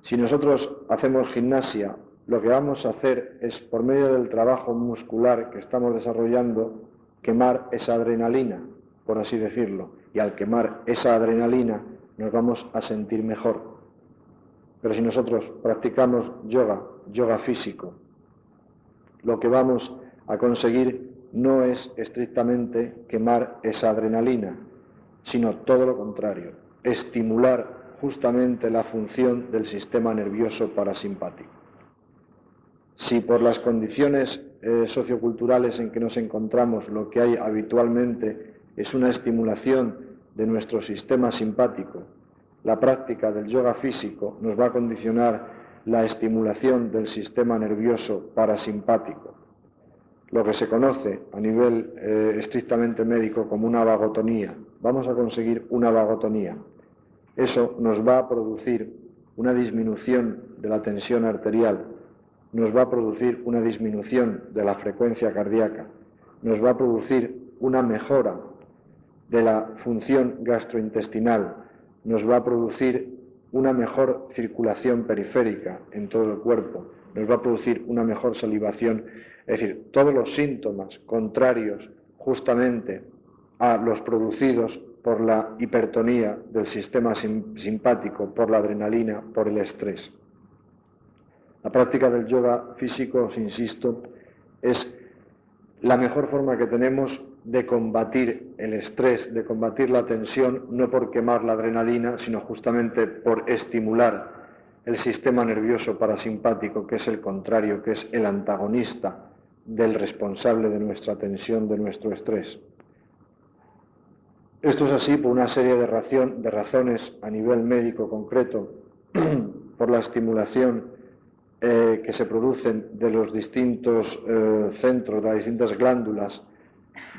Si nosotros hacemos gimnasia, lo que vamos a hacer es, por medio del trabajo muscular que estamos desarrollando, quemar esa adrenalina, por así decirlo, y al quemar esa adrenalina nos vamos a sentir mejor. Pero si nosotros practicamos yoga físico, lo que vamos a conseguir no es estrictamente quemar esa adrenalina, sino todo lo contrario, estimular justamente la función del sistema nervioso parasimpático. Si por las condiciones socioculturales en que nos encontramos lo que hay habitualmente es una estimulación de nuestro sistema simpático, la práctica del yoga físico nos va a condicionar la estimulación del sistema nervioso parasimpático, lo que se conoce a nivel estrictamente médico como una vagotonía. Vamos a conseguir una vagotonía. Eso nos va a producir una disminución de la tensión arterial, nos va a producir una disminución de la frecuencia cardíaca, nos va a producir una mejora de la función gastrointestinal, nos va a producir una mejor circulación periférica en todo el cuerpo, nos va a producir una mejor salivación, es decir, todos los síntomas contrarios justamente a los producidos por la hipertonía del sistema simpático, por la adrenalina, por el estrés. La práctica del yoga físico, os insisto, es la mejor forma que tenemos de combatir el estrés, de combatir la tensión, no por quemar la adrenalina, sino justamente por estimular el sistema nervioso parasimpático, que es el contrario, que es el antagonista del responsable de nuestra tensión, de nuestro estrés. Esto es así por una serie de razones a nivel médico concreto, por la estimulación que que se producen de los distintos centros, de las distintas glándulas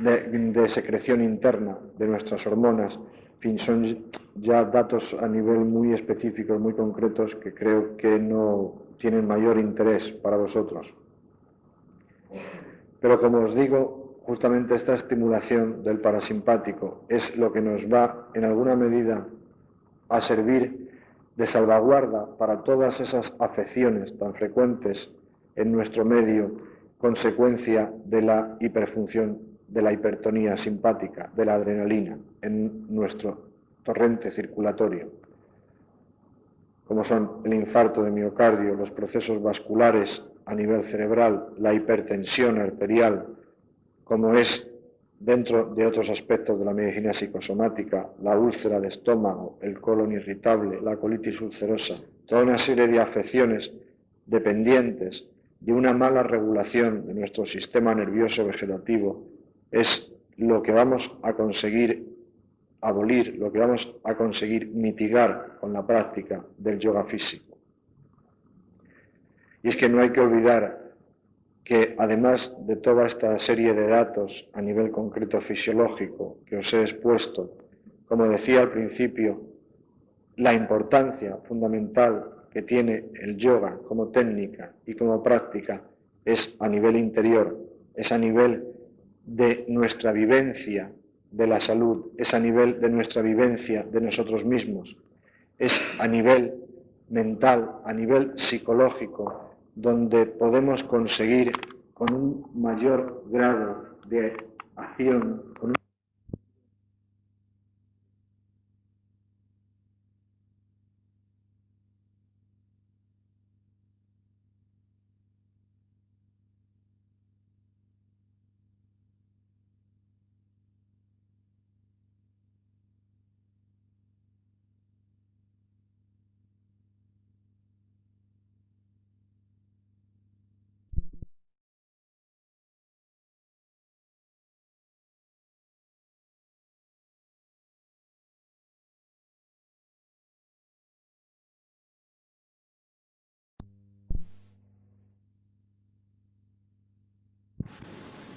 de secreción interna de nuestras hormonas. En fin, son ya datos a nivel muy específicos, muy concretos, que creo que no tienen mayor interés para vosotros. Pero como os digo, justamente esta estimulación del parasimpático es lo que nos va, en alguna medida, a servir de salvaguarda para todas esas afecciones tan frecuentes en nuestro medio, consecuencia de la hiperfunción, de la hipertonía simpática, de la adrenalina en nuestro torrente circulatorio, como son el infarto de miocardio, los procesos vasculares a nivel cerebral, la hipertensión arterial, como es dentro de otros aspectos de la medicina psicosomática, la úlcera de estómago, el colon irritable, la colitis ulcerosa, toda una serie de afecciones dependientes de una mala regulación de nuestro sistema nervioso vegetativo, es lo que vamos a conseguir abolir, lo que vamos a conseguir mitigar con la práctica del yoga físico. Y es que no hay que olvidar que además de toda esta serie de datos a nivel concreto fisiológico que os he expuesto, como decía al principio, la importancia fundamental que tiene el yoga como técnica y como práctica es a nivel interior, es a nivel de nuestra vivencia de la salud, es a nivel de nuestra vivencia de nosotros mismos, es a nivel mental, a nivel psicológico, donde podemos conseguir con un mayor grado de acción, con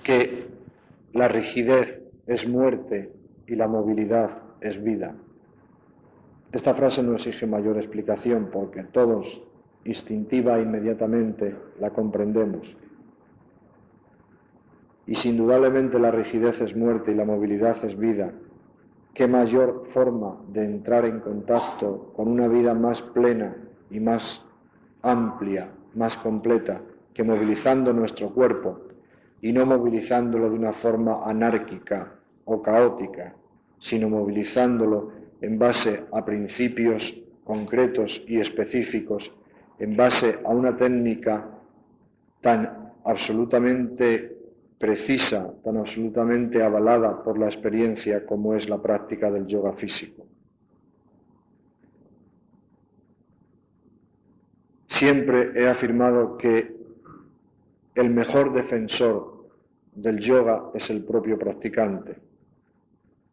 que la rigidez es muerte y la movilidad es vida. Esta frase no exige mayor explicación porque todos, instintiva e inmediatamente, la comprendemos. Y si indudablemente la rigidez es muerte y la movilidad es vida, ¿qué mayor forma de entrar en contacto con una vida más plena y más amplia, más completa, que movilizando nuestro cuerpo y no movilizándolo de una forma anárquica o caótica, sino movilizándolo en base a principios concretos y específicos, en base a una técnica tan absolutamente precisa, tan absolutamente avalada por la experiencia como es la práctica del yoga físico? Siempre he afirmado que el mejor defensor del yoga es el propio practicante.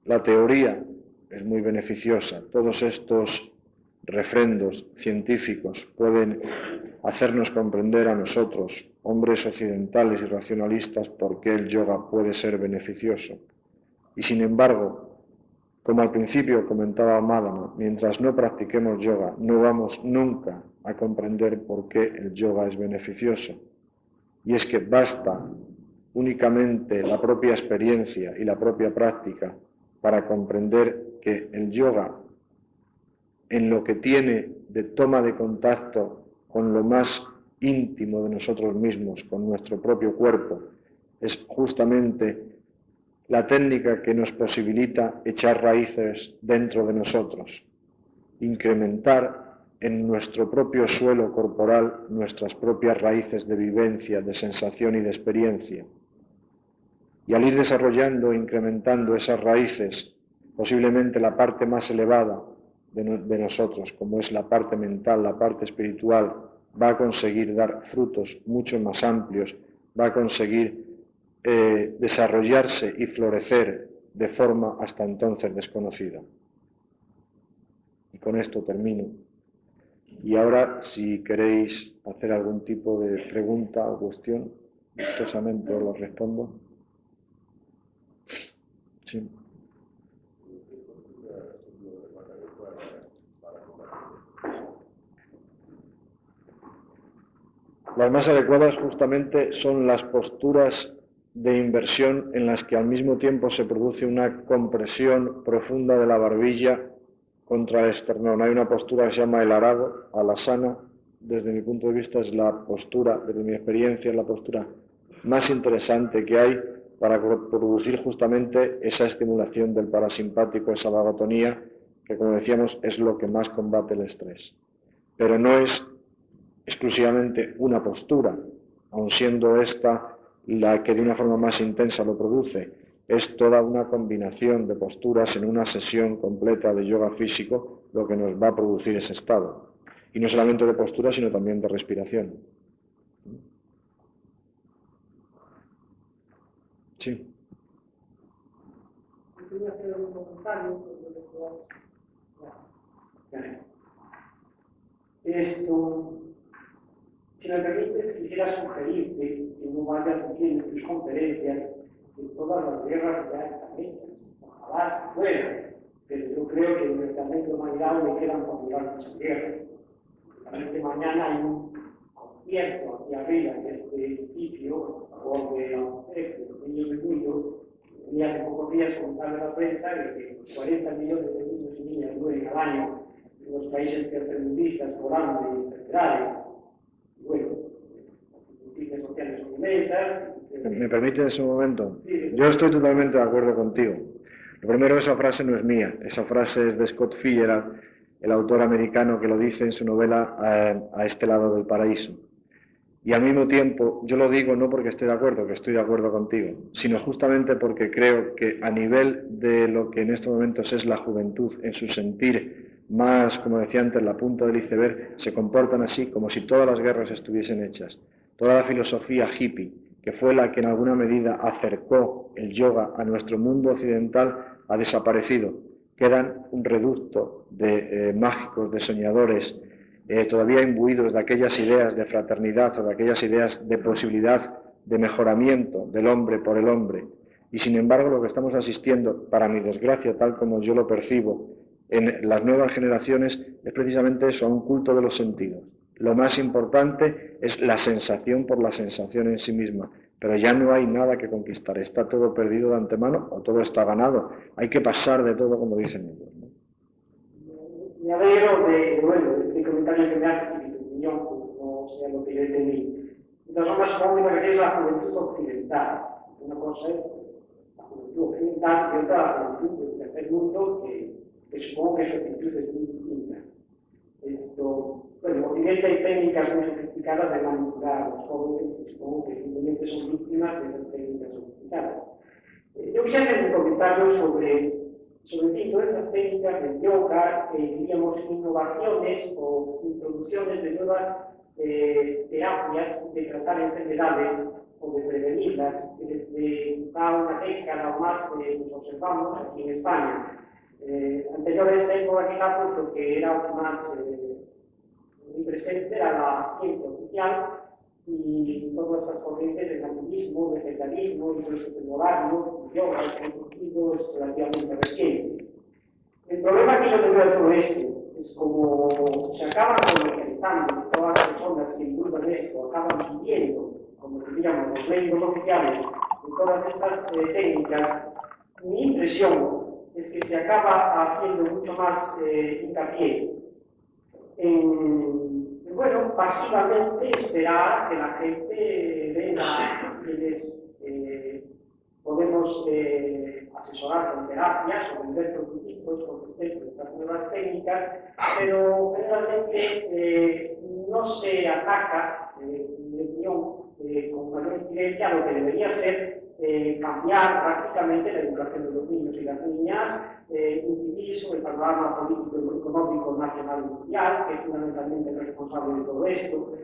La teoría es muy beneficiosa. Todos estos refrendos científicos pueden hacernos comprender a nosotros, hombres occidentales y racionalistas, por qué el yoga puede ser beneficioso. Y sin embargo, como al principio comentaba Madama, mientras no practiquemos yoga, no vamos nunca a comprender por qué el yoga es beneficioso. Y es que basta únicamente la propia experiencia y la propia práctica para comprender que el yoga, en lo que tiene de toma de contacto con lo más íntimo de nosotros mismos, con nuestro propio cuerpo, es justamente la técnica que nos posibilita echar raíces dentro de nosotros, incrementar en nuestro propio suelo corporal nuestras propias raíces de vivencia, de sensación y de experiencia. Y al ir desarrollando e incrementando esas raíces, posiblemente la parte más elevada de nosotros, como es la parte mental, la parte espiritual, va a conseguir dar frutos mucho más amplios, va a conseguir desarrollarse y florecer de forma hasta entonces desconocida. Y con esto termino. Y ahora, si queréis hacer algún tipo de pregunta o cuestión, gustosamente os lo respondo. Sí. Las más adecuadas justamente son las posturas de inversión en las que al mismo tiempo se produce una compresión profunda de la barbilla contra el esternón. Hay una postura que se llama el arado, alasana. Desde mi punto de vista es la postura, desde mi experiencia, es la postura más interesante que hay para producir justamente esa estimulación del parasimpático, esa vagotonía, que como decíamos es lo que más combate el estrés. Pero no es exclusivamente una postura, aun siendo esta la que de una forma más intensa lo produce, es toda una combinación de posturas en una sesión completa de yoga físico lo que nos va a producir ese estado. Y no solamente de postura, sino también de respiración. Sí. Quería hacer un comentario esto, si me permites, quisiera sugerirte que no vayas diciendo en tus conferencias que todas las guerras ya están hechas. Ojalá se fueran, pero yo creo que en nuestra mente humanidad le quedan por mirar muchas guerras. Realmente mañana hay un concierto aquí arriba en este edificio, a favor de la mujer, de los niños del mundo. Y hace pocos días contaron en la prensa de que 40 millones de niños y niñas mueren al año en los países tercermundistas por hambre y enfermedades. Y bueno, las noticias sociales son inmensas. ¿Me permites un momento? Yo estoy totalmente de acuerdo contigo. Lo primero, esa frase no es mía, esa frase es de Scott Fitzgerald, el autor americano que lo dice en su novela A este lado del paraíso. Y al mismo tiempo, yo lo digo no porque esté de acuerdo, que estoy de acuerdo contigo, sino justamente porque creo que a nivel de lo que en estos momentos es la juventud, en su sentir más, como decía antes, la punta del iceberg, se comportan así como si todas las guerras estuviesen hechas. Toda la filosofía hippie, que fue la que en alguna medida acercó el yoga a nuestro mundo occidental, ha desaparecido. Quedan un reducto de mágicos, de soñadores, todavía imbuidos de aquellas ideas de fraternidad o de aquellas ideas de posibilidad de mejoramiento del hombre por el hombre. Y sin embargo lo que estamos asistiendo, para mi desgracia, tal como yo lo percibo, en las nuevas generaciones es precisamente eso, a un culto de los sentidos. Lo más importante es la sensación por la sensación en sí misma, pero ya no hay nada que conquistar, está todo perdido de antemano o todo está ganado. Hay que pasar de todo, como dicen ellos, ¿no? Me alegro de este comentario que me haces y tu opinión, pues no sea lo que yo entendí. Entonces, más supongo que es la juventud occidental. Una cosa es la juventud occidental y otra la juventud del tercer mundo, que supongo que su actitud es muy distinta. Bueno, en Occidente hay técnicas muy sofisticadas de manipular a los jóvenes y supongo que simplemente son víctimas de esas técnicas sofisticadas. Yo quisiera hacer un comentario sobre todas estas técnicas de yoga, diríamos innovaciones o introducciones de nuevas terapias de tratar enfermedades o de prevenirlas, que desde una década o más nos observamos aquí en España. Anterior a esta época, lo que era más muy presente era la ciencia oficial y todas estas corrientes del naturalismo, vegetalismo, y el horario, yoga, que han surgido es relativamente reciente. El problema que yo tengo de todo esto es como se acaban comercializando todas las personas que divulgan esto, acaban siguiendo, como diríamos, los medios oficiales de todas estas técnicas. Mi impresión es que se acaba haciendo mucho más hincapié en, bueno, pasivamente esperar que la gente venga y les podemos asesorar con terapias o vender productos con respecto a estas nuevas técnicas, pero generalmente no se ataca, en mi opinión, con mayor incidencia lo que debería ser cambiar prácticamente la educación de los niños y las niñas, incidir sobre el panorama político y económico nacional y mundial, que es fundamentalmente el responsable de todo esto.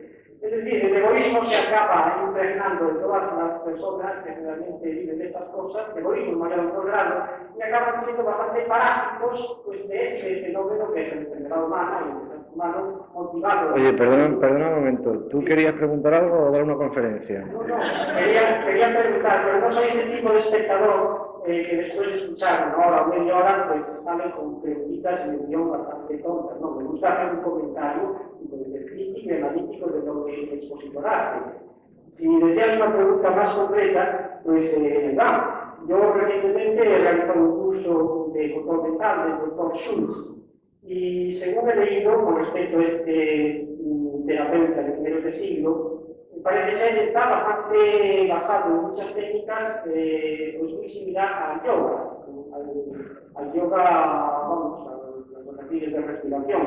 Es decir, el egoísmo se acaba impregnando de todas las personas que generalmente viven de estas cosas, el egoísmo mayor o menor grado, y acaban siendo bastante parásitos pues, de ese fenómeno que es la enfermedad humana y humano motivado. Oye, perdona un momento. ¿Tú querías preguntar algo o dar una conferencia? No, quería preguntar, pero no soy ese tipo de espectador que después de escuchar una hora o media hora, pues sale con preguntitas y me dio bastante tontas. No, me gusta hacer un comentario de crítico y analítico de lo que el expositor hace. Si deseas una pregunta más concreta, pues vamos. Yo recientemente he realizado un curso de control mental del doctor Schultz y según he leído con respecto a este terapeuta de primeros de siglo, parece ser que está bastante basado en muchas técnicas pues muy similar al yoga, al yoga, vamos, a los ejercicios de respiración.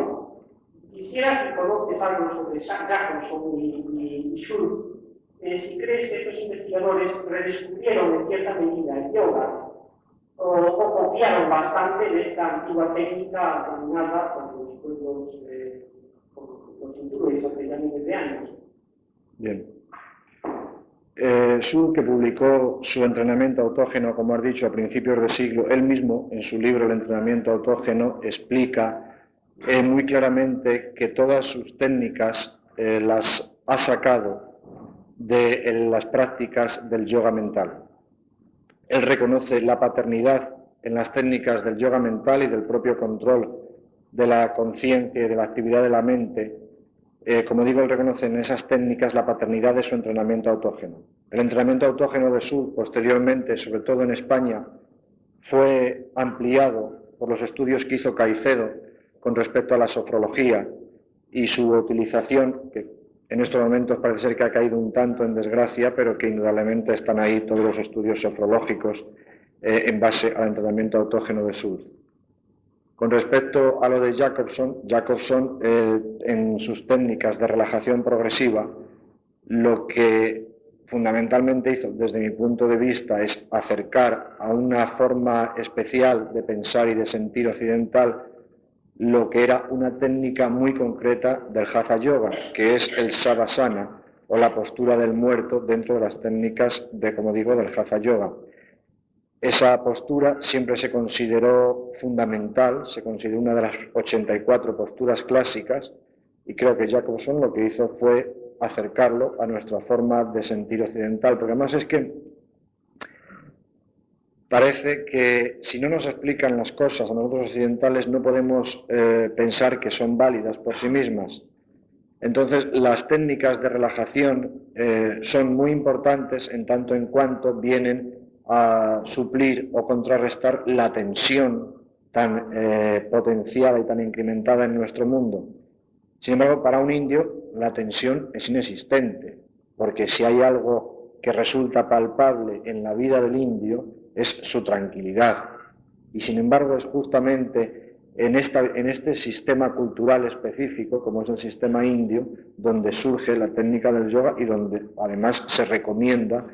Quisiera, si conoces algo sobre Jacobson y Schultz, si crees que estos investigadores redescubrieron en cierta medida el yoga o copiaron bastante de esta antigua técnica combinada con los pueblos, con los hindúes hace ya miles de años. Bien. Su, que publicó su entrenamiento autógeno, como has dicho, a principios de siglo, él mismo, en su libro El entrenamiento autógeno, explica muy claramente que todas sus técnicas las ha sacado de las prácticas del yoga mental. Él reconoce la paternidad en las técnicas del yoga mental y del propio control de la conciencia y de la actividad de la mente. Como digo, él reconoce en esas técnicas la paternidad de su entrenamiento autógeno. El entrenamiento autógeno de Sur, posteriormente, sobre todo en España, fue ampliado por los estudios que hizo Caicedo con respecto a la sofrología y su utilización, que en estos momentos parece ser que ha caído un tanto en desgracia, pero que indudablemente están ahí todos los estudios sofrológicos en base al entrenamiento autógeno de Sur. Con respecto a lo de Jacobson, en sus técnicas de relajación progresiva, lo que fundamentalmente hizo, desde mi punto de vista, es acercar a una forma especial de pensar y de sentir occidental lo que era una técnica muy concreta del Hatha Yoga, que es el Savasana, o la postura del muerto dentro de las técnicas de, como digo, del Hatha Yoga. Esa postura siempre se consideró fundamental, se consideró una de las 84 posturas clásicas, y creo que Jacobson lo que hizo fue acercarlo a nuestra forma de sentir occidental, porque además es que parece que si no nos explican las cosas a nosotros occidentales no podemos pensar que son válidas por sí mismas. Entonces las técnicas de relajación son muy importantes en tanto en cuanto vienen a suplir o contrarrestar la tensión tan potenciada y tan incrementada en nuestro mundo. Sin embargo, para un indio la tensión es inexistente, porque si hay algo que resulta palpable en la vida del indio es su tranquilidad. Y sin embargo es justamente en este sistema cultural específico, como es el sistema indio, donde surge la técnica del yoga y donde además se recomienda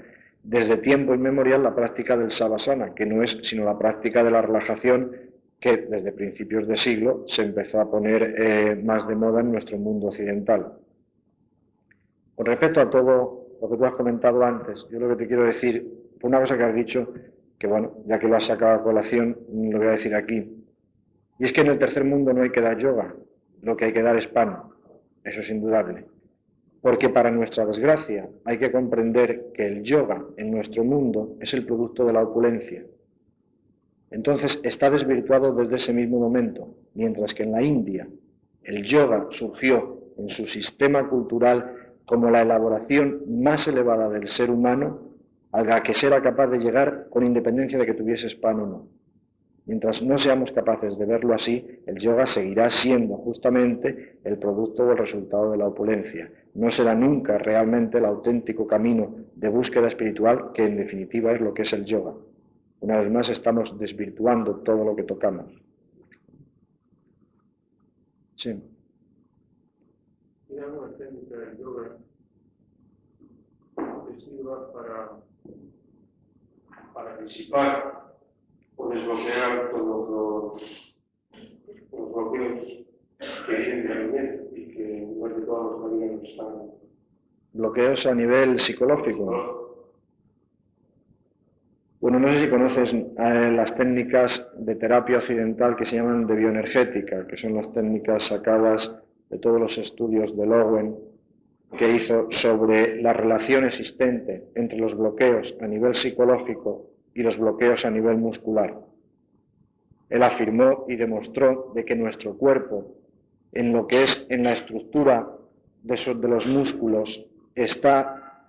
desde tiempo inmemorial la práctica del Savasana, que no es sino la práctica de la relajación que desde principios de siglo se empezó a poner más de moda en nuestro mundo occidental. Con respecto a todo lo que tú has comentado antes, yo lo que te quiero decir, por una cosa que has dicho, que bueno, ya que lo has sacado a colación, lo voy a decir aquí, y es que en el tercer mundo no hay que dar yoga, lo que hay que dar es pan, eso es indudable. Porque para nuestra desgracia hay que comprender que el yoga en nuestro mundo es el producto de la opulencia. Entonces está desvirtuado desde ese mismo momento, mientras que en la India el yoga surgió en su sistema cultural como la elaboración más elevada del ser humano a la que se era capaz de llegar con independencia de que tuvieses pan o no. Mientras no seamos capaces de verlo así, el yoga seguirá siendo justamente el producto del resultado de la opulencia. No será nunca realmente el auténtico camino de búsqueda espiritual, que en definitiva es lo que es el yoga. Una vez más estamos desvirtuando todo lo que tocamos. Sí. ¿Tiene alguna técnica del yoga que sirva para disipar o desbloquear todos los bloqueos que vienen de la mente y que en lugar de todos los caminos están? ¿Bloqueos a nivel psicológico? Bueno, no sé si conoces las técnicas de terapia occidental que se llaman de bioenergética, que son las técnicas sacadas de todos los estudios de Lowen que hizo sobre la relación existente entre los bloqueos a nivel psicológico y los bloqueos a nivel muscular. Él afirmó y demostró de que nuestro cuerpo, en lo que es en la estructura de los músculos, está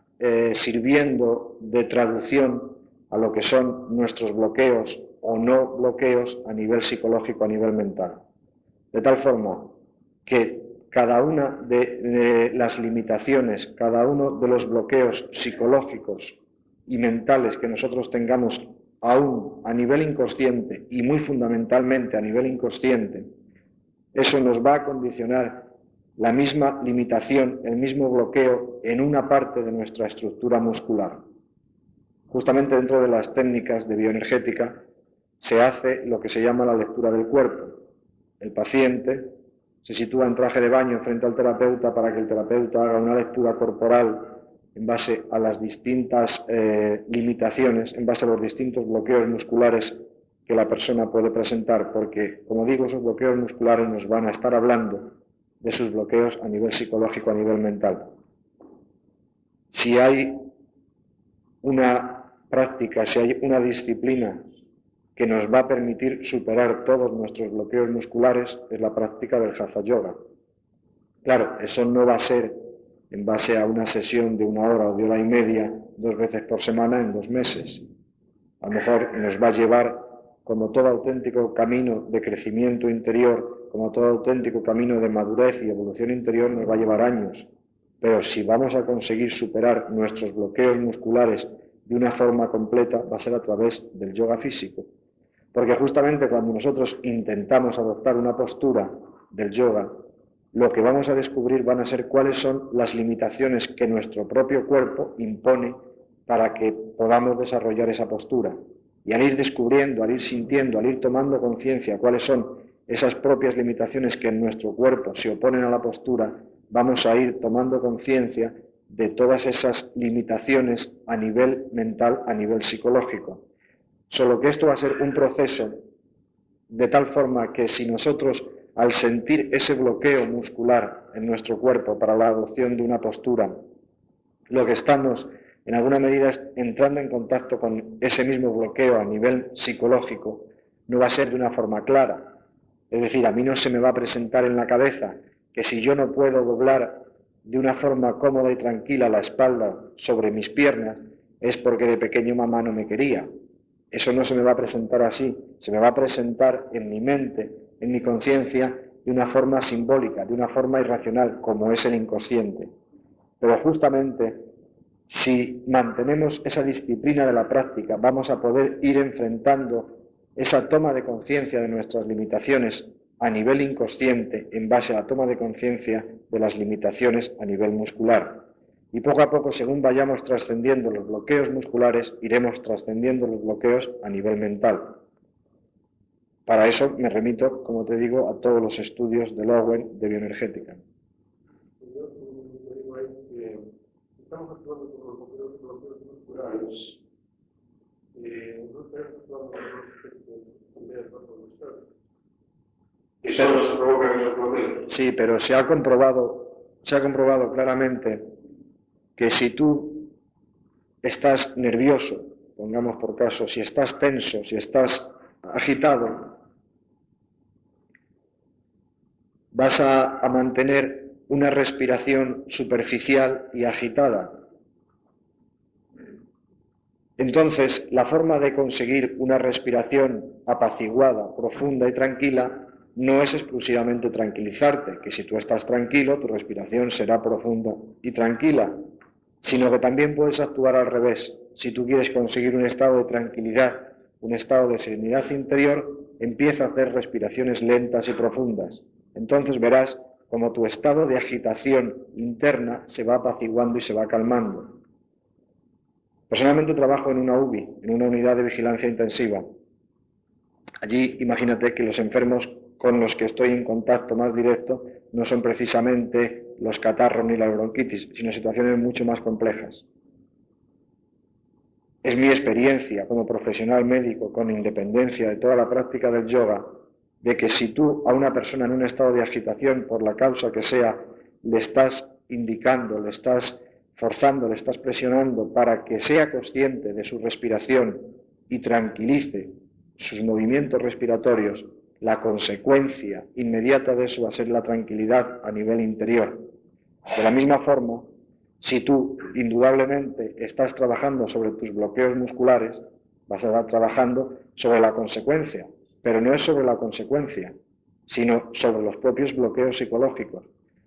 sirviendo de traducción a lo que son nuestros bloqueos o no bloqueos a nivel psicológico, a nivel mental. De tal forma que cada una de las limitaciones, cada uno de los bloqueos psicológicos y mentales que nosotros tengamos aún a nivel inconsciente y muy fundamentalmente a nivel inconsciente, eso nos va a condicionar la misma limitación, el mismo bloqueo en una parte de nuestra estructura muscular. Justamente dentro de las técnicas de bioenergética se hace lo que se llama la lectura del cuerpo. El paciente se sitúa en traje de baño frente al terapeuta para que el terapeuta haga una lectura corporal en base a las distintas limitaciones, en base a los distintos bloqueos musculares que la persona puede presentar, porque, como digo, esos bloqueos musculares nos van a estar hablando de sus bloqueos a nivel psicológico, a nivel mental. Si hay una práctica, si hay una disciplina que nos va a permitir superar todos nuestros bloqueos musculares, es la práctica del Hatha Yoga. Claro, eso no va a ser en base a una sesión de 1 hora o de 1 hora y media, 2 veces por semana en 2 meses. A lo mejor nos va a llevar, como todo auténtico camino de crecimiento interior, como todo auténtico camino de madurez y evolución interior, nos va a llevar años. Pero si vamos a conseguir superar nuestros bloqueos musculares de una forma completa, va a ser a través del yoga físico. Porque justamente cuando nosotros intentamos adoptar una postura del yoga, lo que vamos a descubrir van a ser cuáles son las limitaciones que nuestro propio cuerpo impone para que podamos desarrollar esa postura. Y al ir descubriendo, al ir sintiendo, al ir tomando conciencia cuáles son esas propias limitaciones que en nuestro cuerpo se oponen a la postura, vamos a ir tomando conciencia de todas esas limitaciones a nivel mental, a nivel psicológico. Solo que esto va a ser un proceso de tal forma que si nosotros, al sentir ese bloqueo muscular en nuestro cuerpo para la adopción de una postura, lo que estamos en alguna medida entrando en contacto con ese mismo bloqueo a nivel psicológico, no va a ser de una forma clara. Es decir, a mí no se me va a presentar en la cabeza que si yo no puedo doblar de una forma cómoda y tranquila la espalda sobre mis piernas, es porque de pequeño mamá no me quería. Eso no se me va a presentar así, se me va a presentar en mi mente, en mi conciencia, de una forma simbólica, de una forma irracional, como es el inconsciente. Pero justamente, si mantenemos esa disciplina de la práctica, vamos a poder ir enfrentando esa toma de conciencia de nuestras limitaciones a nivel inconsciente en base a la toma de conciencia de las limitaciones a nivel muscular. Y poco a poco, según vayamos trascendiendo los bloqueos musculares, iremos trascendiendo los bloqueos a nivel mental. Para eso me remito, como te digo, a todos los estudios de Lowen de bioenergética. Estamos actuando con los bloqueos musculares. No tenemos actuando con ¿y son los que provocan esos bloqueos? Sí, pero se ha comprobado claramente que si tú estás nervioso, pongamos por caso, si estás tenso, si estás agitado, vas a mantener una respiración superficial y agitada. Entonces, la forma de conseguir una respiración apaciguada, profunda y tranquila no es exclusivamente tranquilizarte, que si tú estás tranquilo, tu respiración será profunda y tranquila, sino que también puedes actuar al revés. Si tú quieres conseguir un estado de tranquilidad, un estado de serenidad interior, empieza a hacer respiraciones lentas y profundas. Entonces verás como tu estado de agitación interna se va apaciguando y se va calmando. Personalmente trabajo en una UBI, en una unidad de vigilancia intensiva. Allí imagínate que los enfermos con los que estoy en contacto más directo no son precisamente los catarros ni la bronquitis, sino situaciones mucho más complejas. Es mi experiencia como profesional médico, con independencia de toda la práctica del yoga, de que si tú a una persona en un estado de agitación, por la causa que sea, le estás indicando, le estás forzando, le estás presionando para que sea consciente de su respiración y tranquilice sus movimientos respiratorios, la consecuencia inmediata de eso va a ser la tranquilidad a nivel interior. De la misma forma, si tú indudablemente estás trabajando sobre tus bloqueos musculares, vas a estar trabajando sobre la consecuencia, pero no es sobre la consecuencia, sino sobre los propios bloqueos psicológicos.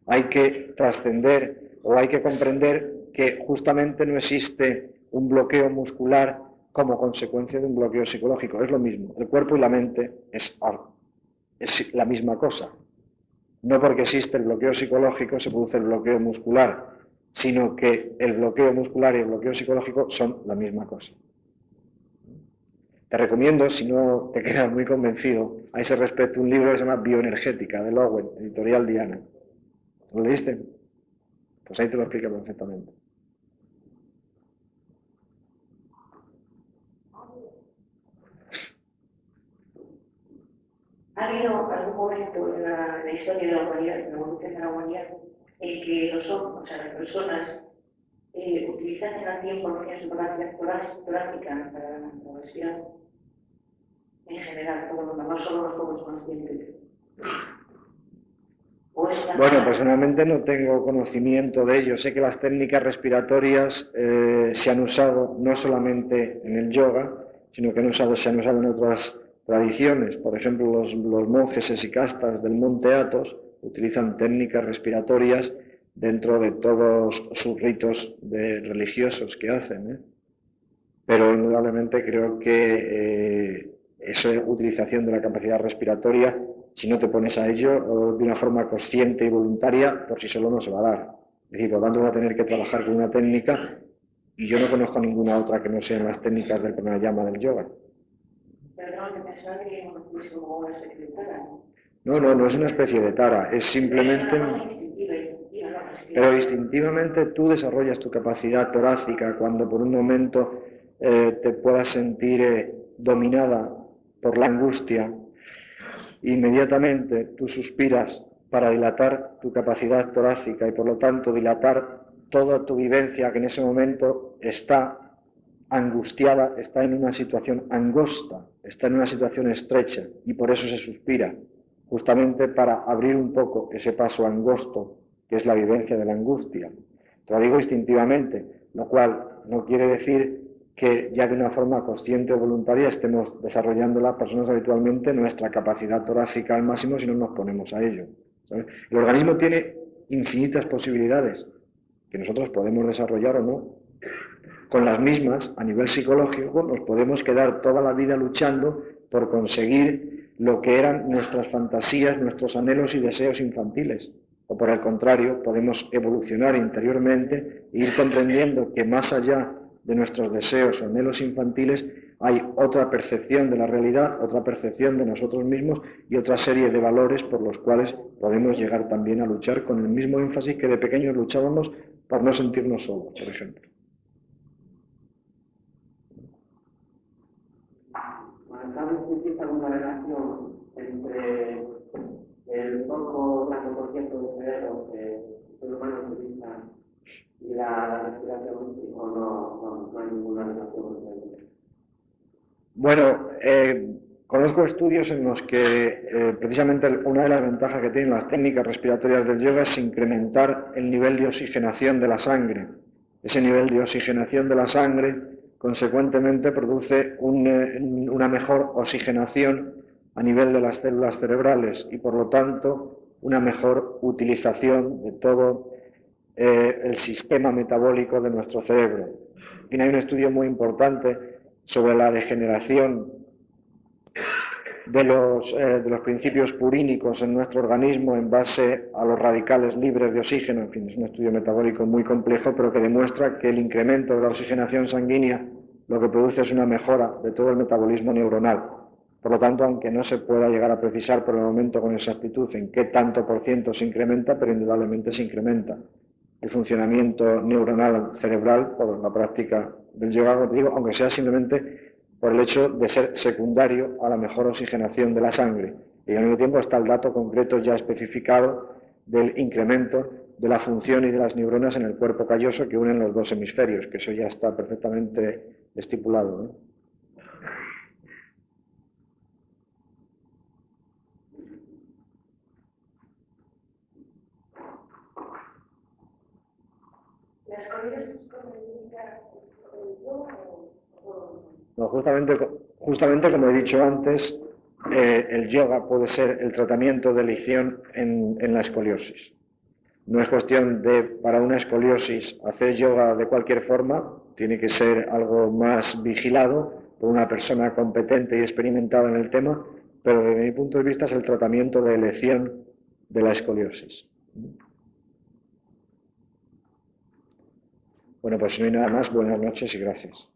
Hay que trascender o hay que comprender que justamente no existe un bloqueo muscular como consecuencia de un bloqueo psicológico. Es lo mismo, el cuerpo y la mente es la misma cosa. No porque existe el bloqueo psicológico se produce el bloqueo muscular, sino que el bloqueo muscular y el bloqueo psicológico son la misma cosa. Te recomiendo, si no te quedas muy convencido, a ese respecto un libro que se llama Bioenergética, de Lowen, editorial Diana. ¿Lo leíste? Pues ahí te lo explica perfectamente. ¿Ha habido algún momento en la historia de la humanidad, en la evolución de la humanidad, en que los hombres, o sea, las personas, utilizasen al 100% su capacidad torácica para respirar? En general, todo el mundo, no solo los pocos conscientes. Bueno, personalmente no tengo conocimiento de ello. Sé que las técnicas respiratorias se han usado no solamente en el yoga, sino que se han usado en otras tradiciones. Por ejemplo, los monjes esicastas del monte Athos utilizan técnicas respiratorias dentro de todos sus ritos religiosos que hacen, Pero indudablemente creo que esa utilización de la capacidad respiratoria, si no te pones a ello de una forma consciente y voluntaria, por sí solo no se va a dar. Es decir, por lo tanto, va a tener que trabajar con una técnica, y yo no conozco ninguna otra que no sean las técnicas del pranayama del yoga. Pero tengo que pensar que es como una especie de tara. No es una especie de tara, es simplemente... Pero instintivamente tú desarrollas tu capacidad torácica cuando por un momento te puedas sentir dominada por la angustia. Inmediatamente tú suspiras para dilatar tu capacidad torácica y por lo tanto dilatar toda tu vivencia que en ese momento está angustiada, está en una situación angosta, está en una situación estrecha y por eso se suspira, justamente para abrir un poco ese paso angosto que es la vivencia de la angustia. Te lo digo instintivamente, lo cual no quiere decir que ya de una forma consciente o voluntaria estemos desarrollando las personas habitualmente nuestra capacidad torácica al máximo si no nos ponemos a ello, ¿sabes? El organismo tiene infinitas posibilidades que nosotros podemos desarrollar o no. Con las mismas, a nivel psicológico, nos podemos quedar toda la vida luchando por conseguir lo que eran nuestras fantasías, nuestros anhelos y deseos infantiles. O por el contrario, podemos evolucionar interiormente e ir comprendiendo que más allá de nuestros deseos o anhelos infantiles hay otra percepción de la realidad, otra percepción de nosotros mismos y otra serie de valores por los cuales podemos llegar también a luchar con el mismo énfasis que de pequeños luchábamos por no sentirnos solos, por ejemplo. ¿Sabes si existe alguna relación entre el poco tanto por ciento de cerebro que el ser humano utiliza y la respiración, o no hay ninguna relación entre ellos? Bueno, conozco estudios en los que precisamente una de las ventajas que tienen las técnicas respiratorias del yoga es incrementar el nivel de oxigenación de la sangre. Ese nivel de oxigenación de la sangre consecuentemente produce una mejor oxigenación a nivel de las células cerebrales y por lo tanto una mejor utilización de todo el sistema metabólico de nuestro cerebro. Y hay un estudio muy importante sobre la degeneración de los principios purínicos en nuestro organismo en base a los radicales libres de oxígeno. En fin, es un estudio metabólico muy complejo, pero que demuestra que el incremento de la oxigenación sanguínea lo que produce es una mejora de todo el metabolismo neuronal. Por lo tanto, aunque no se pueda llegar a precisar por el momento con exactitud en qué tanto por ciento se incrementa, pero indudablemente se incrementa el funcionamiento neuronal cerebral por la práctica del yoga, como te digo, aunque sea simplemente por el hecho de ser secundario a la mejor oxigenación de la sangre. Y al mismo tiempo está el dato concreto ya especificado del incremento de la función y de las neuronas en el cuerpo calloso que unen los dos hemisferios, que eso ya está perfectamente estipulado, ¿no? ¿La escoliosis comunica el yoga o...? No, justamente como he dicho antes, el yoga puede ser el tratamiento de elección en la escoliosis. No es cuestión de, para una escoliosis, hacer yoga de cualquier forma, tiene que ser algo más vigilado por una persona competente y experimentada en el tema, pero desde mi punto de vista es el tratamiento de elección de la escoliosis. Bueno, pues si no hay nada más, buenas noches y gracias.